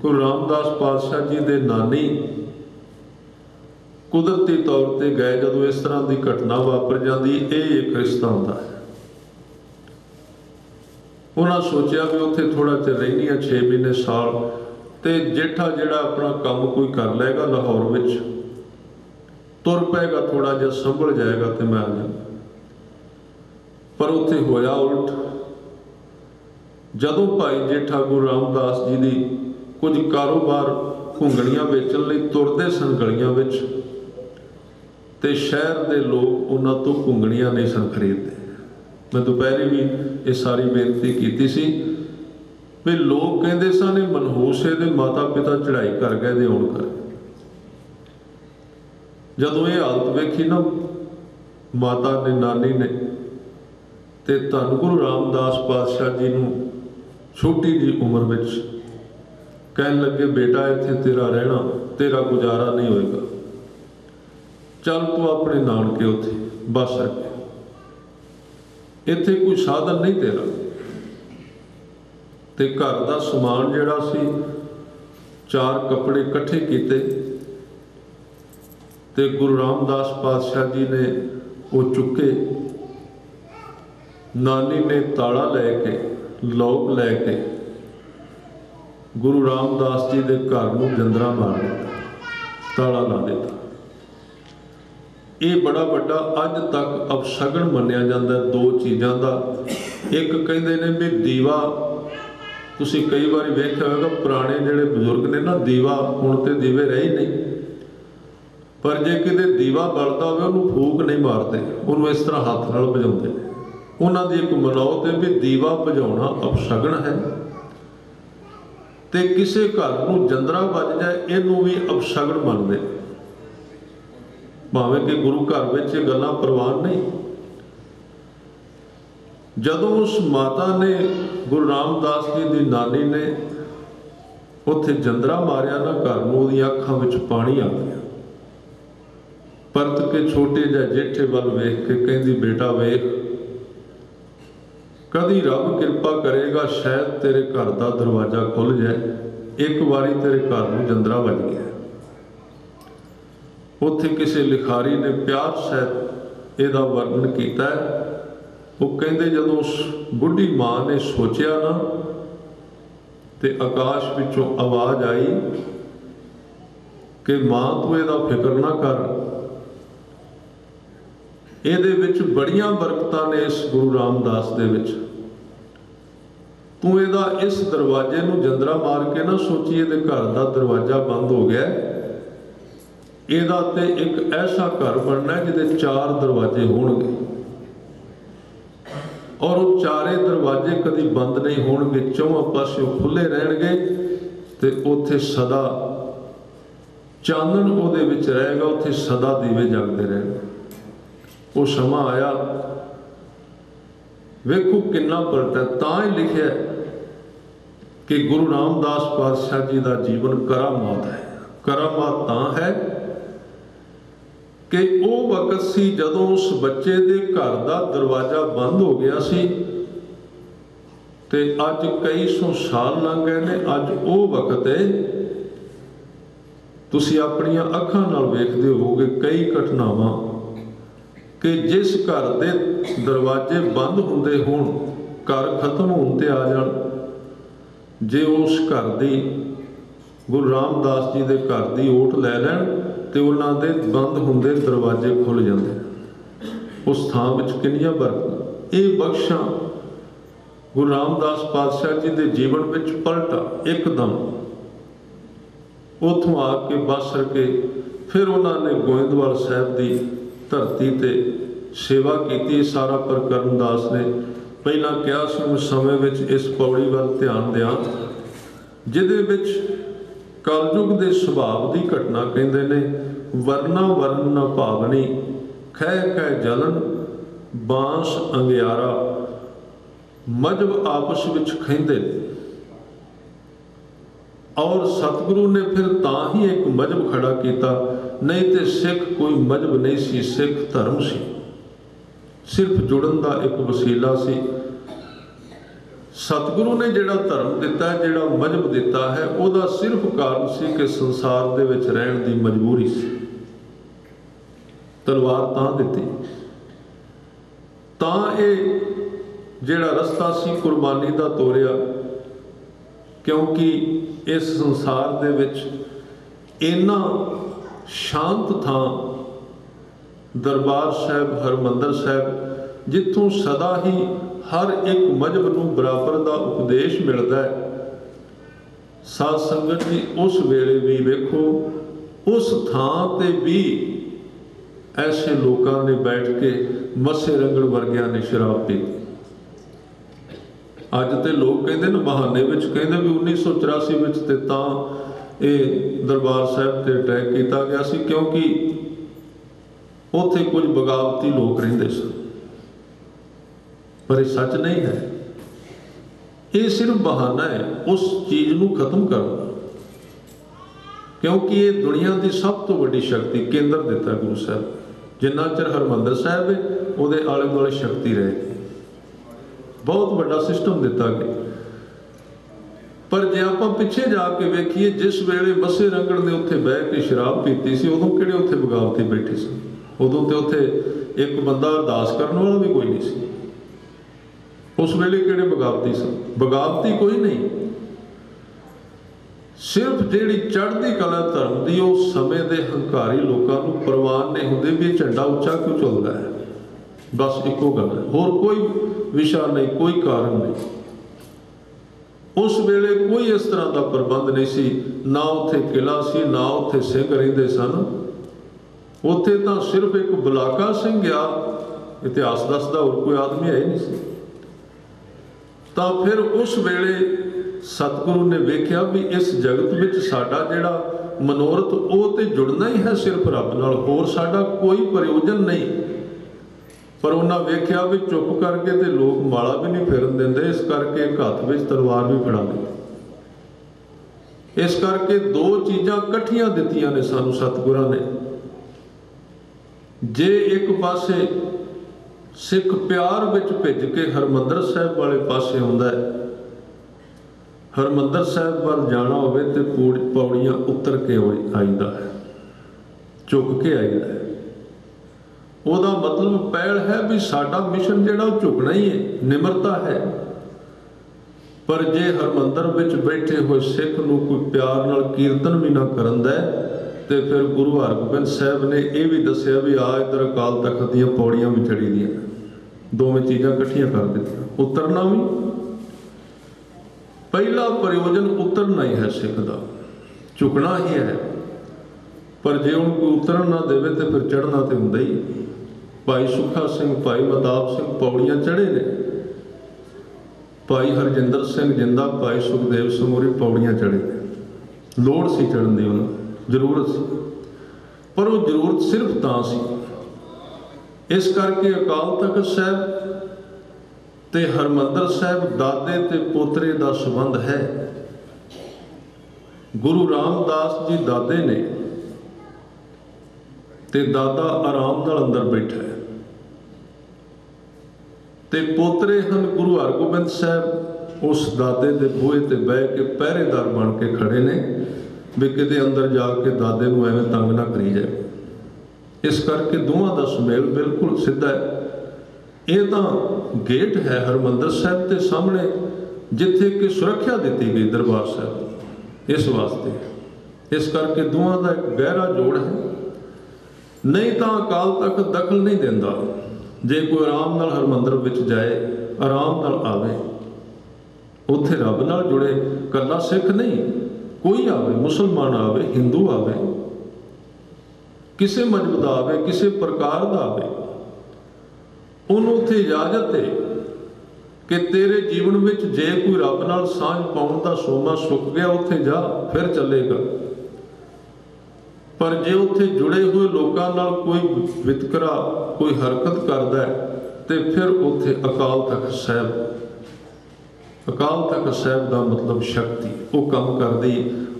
गुरु रामदास पातशाह जी दे नानी कुदरती तौर पर गए। जदों इस तरह की घटना वापर जाती, ये एक रिश्ता होता है। उन्होंने सोचा भी उत्थे थोड़ा चिर रहनी है, 6 महीने साल, तो जेठा जिहड़ा अपना काम कोई कर लेगा लाहौर विच, तुर पेगा, थोड़ा जिहा संभल जाएगा तो मैं आ जाऊँगा। पर उत्थे होया उल्ट। जदों भाई जेठा गुरु रामदास जी की कुछ कारोबार घुंगणियां बेचण लई तुरदे सन गलियां विच, ते शहर के लोग उन्हां तों घुंगणियां नहीं सन खरीदते। मैं दोपहरी भी ये सारी बेनती की सी भी लोग कहते सन मनहूस है, माता पिता चढ़ाई कर गए दे आउण कर। जदों ये हालत वेखी ना माता ने, नानी ने, ते धन गुरु रामदास पातशाह जी नूं छोटी जी उम्र में कहन लगे, बेटा इत्थे तेरा रहना, तेरा गुजारा नहीं होएगा, चल तू अपने नानके उत्थे बस रखे, इत्थे कोई साधन नहीं तेरा। ते घर का समान जिहड़ा सी 4 कपड़े इकट्ठे किए, ते गुरु रामदास पातशाह जी ने वो चुके। नानी ने ताला लैके, लौक लैके गुरु रामदास जी के घर में जंदरा मार दिता, ताला ला दिता। ये बड़ा बड़ा अज तक अपशगन मन्निया जाता है 2 चीज़ों का। एक कहते हैं भी दीवा, तुसी कई बार वेख्या होगा पुराने जिहड़े बजुर्ग ने ना, दीवा हुण ते दीवे रहे नहीं, पर जे किते दीवा बलदा होवे उहनूं फूक नहीं मारते, उहनूं इस तरह हाथ नाल बजाउंदे ने। उन्हां दी एक मनौत है भी दीवा बजाउणा अपशगन है, ते किसी घर नूं जंदरा बज जाए इनू भी अपशगन मनदे। भावें कि गुरु घर में ये गल्लां प्रवान नहीं। जदों उस माता ने गुरु रामदास जी की नानी ने उत्थे जंदरा मारिया ना घर में, उहदी अखां विच पानी आ गया। परत के छोटे जिहे जेठे वल वेख के कहंदी, बेटा वेख, कदी रब कृपा करेगा शायद तेरे घर का दरवाजा खुल जाए। एक बारी तेरे घर में जंदरा वज गया। उत्थे किसी लिखारी ने प्यार सहित इहदा वर्णन किया है। वो कहते जदों उस बुढ़ी मां ने सोचा ना, तो आकाश विचों आवाज़ आई कि मां तू इहदा फिक्र ना कर, इहदे विच बड़ियां बरकतां ने इस गुरु रामदास दे विच। तू इहदा इस दरवाजे नूं जंदरा मार के ना सोची इहदे घर का दरवाजा बंद हो गया, इहदा ते एक ऐसा घर बनना है जिहदे 4 दरवाजे होणगे और वो चारे दरवाजे कभी बंद नहीं होणगे, चौहां पासों खुले रहणगे ते उत्थे सदा चानन उहदे विच रहेगा, उत्थे सदा दीवे जगदे रहणगे। वो समा आया, वेखो किन्ना पलटा। तां ही लिखिया कि गुरु रामदास पातशाह जी का जीवन करामात है। करामात तां है कि वो वक्त सी जदों उस बच्चे दे घर का दरवाजा बंद हो गया सी ते अज कई सौ साल लंघ गए ने। अज वो वक्त है, तुसी अपनियां अखां नाल वेखदे होवोगे कई घटनावां कि जिस घर दे दरवाजे बंद हुंदे होण, घर खत्म होण ते आ जाण, जे उस घर दी गुरु रामदास जी दे घर दी ओट लै लैण ते उन्हां दे बंद हुंदे दरवाजे खुल जाते। उस थां विच किन्नियां बरकतां। ये बख्शां गुरु रामदास पातशाह जी दे जीवन विच पलटा एकदम। उत्थों आके बासर के फिर उन्होंने गोइंदवाल साहब की धरती ते सेवा की। सारा प्रकरण दास ने पहला कहा सी समय विच इस पौड़ी वाल ध्यान दिया, जिहदे विच कलयुग के सुभाव की घटना कहते ने, वरना वरन न भावनी, खह खह जलन, बांस अंगियारा, मजहब आपस विच खहिंदे। और सतगुरु ने फिर तां ही एक मजहब खड़ा किया, नहीं तो सिख कोई मजहब नहीं सी, सिख धर्म सी, सिर्फ जुड़न का एक वसीला सी। सतगुरु ने जिहड़ा धर्म दिता है, जिहड़ा मजहब दिता है, उसका सिर्फ कारण सी कि संसार दे विच रहण दी मजबूरी सी। तलवार तां दिती, तां ये जिहड़ा रस्ता सी कुर्बानी दा तोरिया, क्योंकि इस संसार दे विच इन्ना शांत थां दरबार साहिब, हरमंदर साहिब, जिथों सदा ही हर एक मजहब नूं बराबर का उपदेश मिलता है। साध संगत जी उस वेले भी वेखो, उस थां ते भी ऐसे लोगों ने बैठ के मसे रंगड़ वर्गिया ने शराब पी। अज तो लोग कहते हैं बहाने विच कहते भी 1984 विच ते तां ये दरबार साहिब ते अटैक किया गया सी, क्योंकि उत्थे कुछ बगावती लोग रहिंदे सन। पर यह सच नहीं है, ये सिर्फ बहाना है उस चीज़ को खत्म करना, क्योंकि ये दुनिया की सब तो बड़ी शक्ति केंद्र दिता गुरु साहब। जिन्ना चिर हरमंदर साहब है उहदे आले दुआले शक्ति रहेगी, बहुत बड़ा सिस्टम दिता गया। पर जे आपां पिछे जाके वेखीए, जिस वेले मसे रंगड़ ने उत्थे बह के शराब पीती सी, उदों किहड़े उत्थे बगावती बैठे सन? उदों तो उत्थे एक बंदा अरदास करने वाला भी कोई नहीं सी। उस वेले किहड़े बगावती सन? बगावती कोई नहीं, सिर्फ जिहड़ी चढ़दी कला धर्म दी उस समय दे हंकारी लोगों को परवान नहीं हुंदी भी झंडा उच्चा क्यों चलदा है। बस इको गल है, होर कोई विशा नहीं, कोई कारण नहीं। उस वेले कोई इस तरह का प्रबंध नहीं सी, ना उत्थे किला सी, ना उत्थे सिंह रहिंदे सन। उत्थे तां सिर्फ एक बलाका सिंह गया, इतिहास दसदा, होर कोई आदमी है ही नहीं सी। तां फिर उस वेले सतगुरु ने वेख्या भी इस जगत विच साडा जिहड़ा मनोरथ वो तो जुड़ना ही है सिर्फ रब नाल, होर साडा कोई प्रयोजन नहीं। पर उन्हें वेख्या भी चुप करके तो लोग माला भी नहीं फेरन देंदे, इस करके एक हाथ में तलवार भी फड़ा दी। इस करके दो चीज़ां कट्ठियां दित्तियां ने सानू सतगुरां ने। जे एक पासे सिख प्यार विच भिज के हरमंदर साहिब वाले पासे आउंदा है, हरमंदर साहिब वाल जाना होवे ते पौड़ियां उतर के आईदा है, झुक के आईदा है। ਉਹਦਾ मतलब पहल है भी साडा मिशन जिहड़ा ਉਹ झुकना ही है, निमरता है। पर जे हरमंदर विच बैठे हुए सिख नूं कोई प्यार नाल कीर्तन भी ना करन दै ते फिर गुरु हरगोबिंद साहब ने यह भी दसिया भी आ इधर अकाल तख्त दीयां पौड़ियां भी चढ़ी दियां, दोवें चीज़ां इकट्ठियां कर दित्तियां। उतरना भी पहला प्रयोजन उतरना ही है सिख का, झुकना ही है। पर जे उन कोई उतरन ना देवे तो फिर चढ़ना तो हुंदा ही। भाई सुखा सिंह भाई महताब सिंह पौड़ियां चढ़े ने, भाई हरजिंदर सिंह जिंदा भाई सुखदेव समूरी पौड़ियां चढ़े ने। लोड़ सी चढ़न दी, उन्हें जरूरत सी, पर वो जरूरत सिर्फ तां सी। इस करके अकाल तख्त साहब ते हरमंदर साहब दादे ते पोतरे का संबंध है। गुरु रामदास जी दादे ने ते दादा आराम नाल अंदर बैठा है ते पोतरे हन गुरु हरगोबिंद साहब उस दादे दे बूहे ते बह के पहरेदार बन के खड़े ने भी किते अंदर जाके दादे नूं एवें तंग ना करी जाए। इस करके दोवां दा सुमेल बिल्कुल सीधा है। ये तो गेट है हरमंदर साहब के सामने जिथे कि सुरक्षा दी गई दरबार साहब इस वास्ते। इस करके दोवां दा एक गहरा जोड़ है। नहीं तो अकाल तख्त दखल नहीं देंदा। जे कोई आराम नाल हरमंदर विच जाए, आराम नाल आवे, उत्थे रब नाल जुड़े, कल्ला सिख नहीं कोई आवे, मुसलमान आवे, हिंदू आवे, किसी मजहब का आवे, किसी प्रकार का आवे, उन्होंने उत्थे इजाजत है कि तेरे जीवन विच जे कोई रब नाल सांझ पाउण दा सोमा सुक गया उत्थे जा, फिर चलेगा। पर जे उत्थे जुड़े हुए लोगों नाल कोई वितकरा कोई हरकत करता है तो फिर उत्थे अकाल तख्त साहब, अकाल तख्त साहब का मतलब शक्ति वो काम करती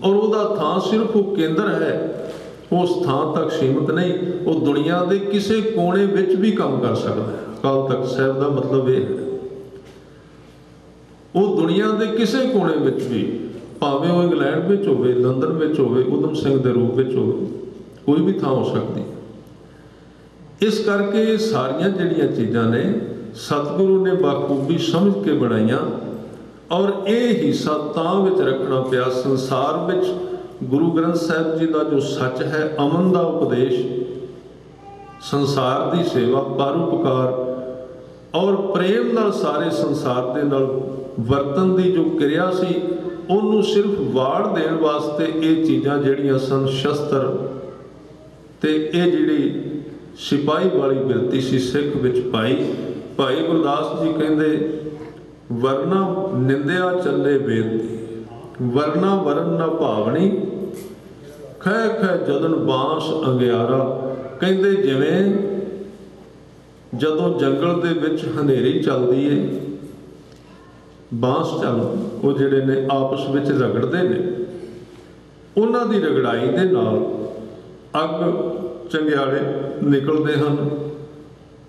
और वह थां सिर्फ वो केंद्र है, उस थां तक सीमित नहीं, वो दुनिया के किसी कोने विच भी काम कर सकता है। अकाल तख्त साहब का मतलब ये है वो दुनिया के किसी कोने विच भी, भावें वो इंग्लैंड में होवे, लंदन में होवे, उधम सिंह के रूप में होवे, कोई भी थां हो सकती। इस करके सारियां जिहड़ियां चीज़ां ने सतगुरु ने बाखूबी समझ के बनाईयां और ये हिस्सा तां विच रखना पिया। संसार विच गुरु ग्रंथ साहिब जी का जो सच है, अमन का उपदेश, संसार की सेवा, परोपकार और प्रेम नाल सारे संसार के नाल वरतन की जो क्रिया सी, उन्होंने सिर्फ वाड़ देण वास्ते ये चीज़ां जिहड़ियां सन, शस्त्र ते ये जिहड़ी सिपाही वाली बिरती सी सिख विच पाई। भाई गुरदास जी कहंदे वरना निंदिया चले वेद दी, वरना वरन ना भावनी, खै खै जदन बांस अंगियारा। कहंदे जिवें जदों जंगल दे विच हनेरी चलदी है, बांस चल वो जिहड़े ने आपस में रगड़ते हैं, उन्हां दी रगड़ाई दे नाल अग चंगियाड़े निकलते हैं,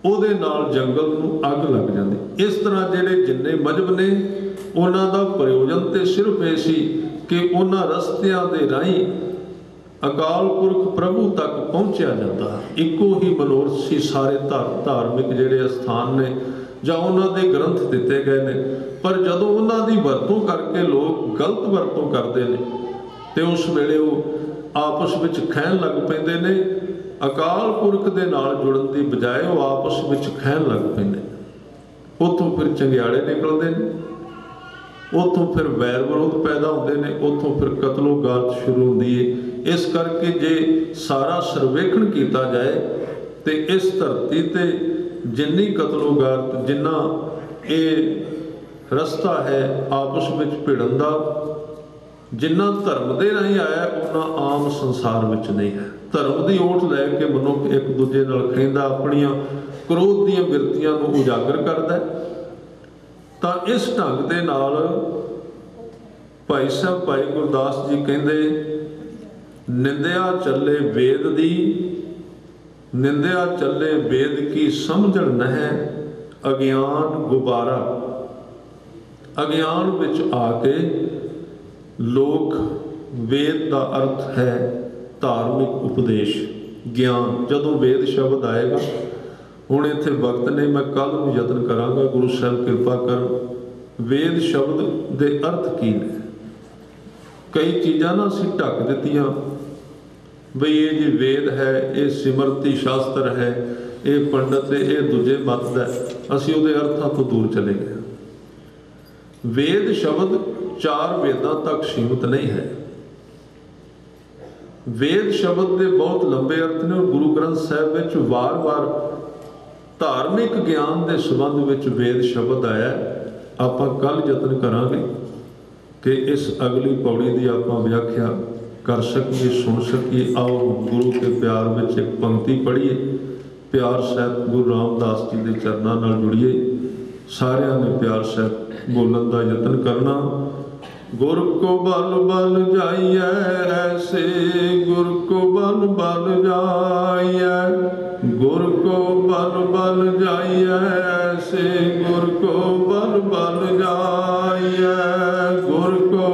उहदे नाल जंगल नूं अग लग जाती। इस तरह जिहड़े जिन्ने मजहब ने उन्हां दा प्रयोजन तो सिर्फ ये सी कि उन्हां रस्तियां दे राहीं अकाल पुरख प्रभु तक पहुँचया जाता। इक्को ही मनोरथ सी सारे धार्मिक जिहड़े स्थान ने जां उन्हां दे ग्रंथ दिते गए ने। पर जदों उन्हां दी वरतों करके लोग गलत वरतों करते हैं तो उस वेले वो आपस में खैन लग पैंदे ने। अकाल पुरख दे नाल जुड़न की बजाय वो आपस में खैन लग पैंदे, उत्थों फिर चंगियाड़े निकलते हैं, उत्थों फिर वैर विरोध पैदा होते हैं, उत्थों फिर कतलो गात शुरू होती है। इस करके जे सारा सर्वेखण किया जाए तो इस धरती ते जिन्नी कतलो गात, जिन्ना ये रस्ता है आपस में भिड़न का, जिन्ना धर्म के राही आया उन्ना आम संसार विच नहीं है। धर्म की ओट लैके मनुख एक दूजे नाल खिंदा अपनियां क्रोध दीयां बिरतियां नूं उजागर करदा है। तां इस ढंग दे नाल भाई साहब भाई गुरदास जी कहंदे निंदिया चले वेद दी, निंदिया चले वेद की समझण नह, अज्ञान गुबारा। अज्ञान विच आके लोक वेद का अर्थ है धार्मिक उपदेश ज्ञान। जदों वेद शब्द आएगा, हुण इत्थे वक्त नहीं, मैं कल नूं यतन करांगा, गुरु साहब कृपा कर। वेद शब्द दे अर्थ की ने? कई चीज़ां ना असीं ढक दित्तियां बई ये जी वेद है, ये सिमरती शास्त्र है, ये पंडित है, ये दूजे मत दा, असीं उहदे अर्थां तो दूर चले गए। वेद शब्द 4 वेदां तक सीमित नहीं है। वेद शब्द के बहुत लंबे अर्थ ने। गुरु ग्रंथ साहिब विच वार वार धार्मिक ज्ञान के संबंध विच वेद शब्द आया। आपां कल यतन करांगे कि इस अगली पौड़ी की आपां व्याख्या कर सकीए, सुन सकीए। आओ गुरु के प्यार विच एक पंक्ति पढ़िए, प्यार सहित गुरु रामदास जी के चरणों नाल जुड़िए। सारिਆਂ ने प्यार सहित बोलन का यतन करना। गुर को बल बल जाइए ऐसे, गुर को बल बल जाइए, गुर को बल बल जाइए ऐसे, गुर को बल बल जाइए, गुर को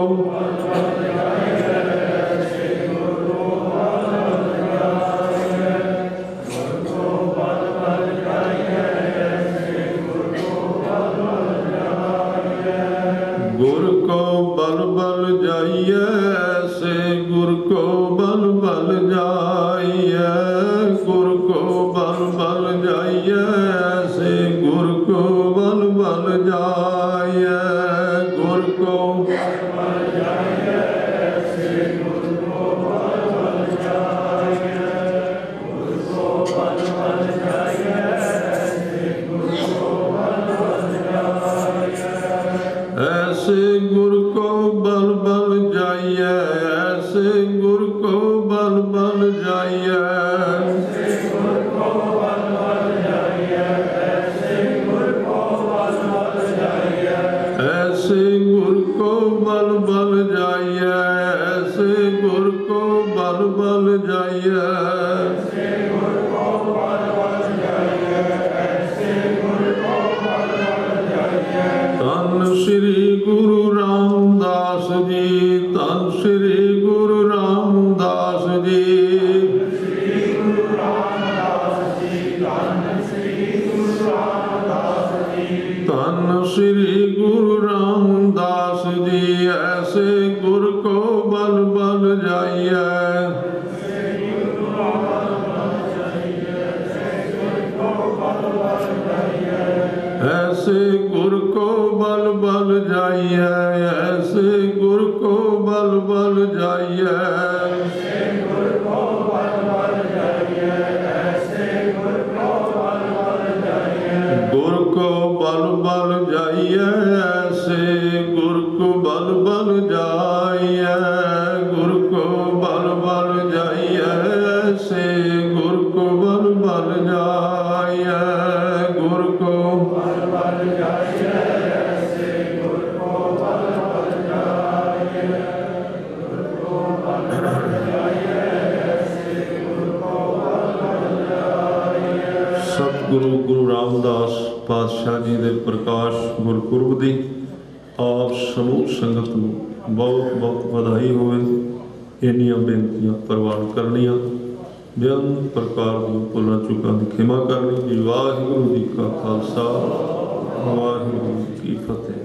गुरु रामदास पातशाह जी के प्रकाश गुरपुरब की आप समूह संगत को बहुत बहुत बधाई होवे। इन्नियां बेनतियां प्रवान करनियां, बेअंत प्रकार दी भुलां चुकां दी खिमा करनी। वाहिगुरू जी का खालसा, वाहिगुरू जी की फतेह।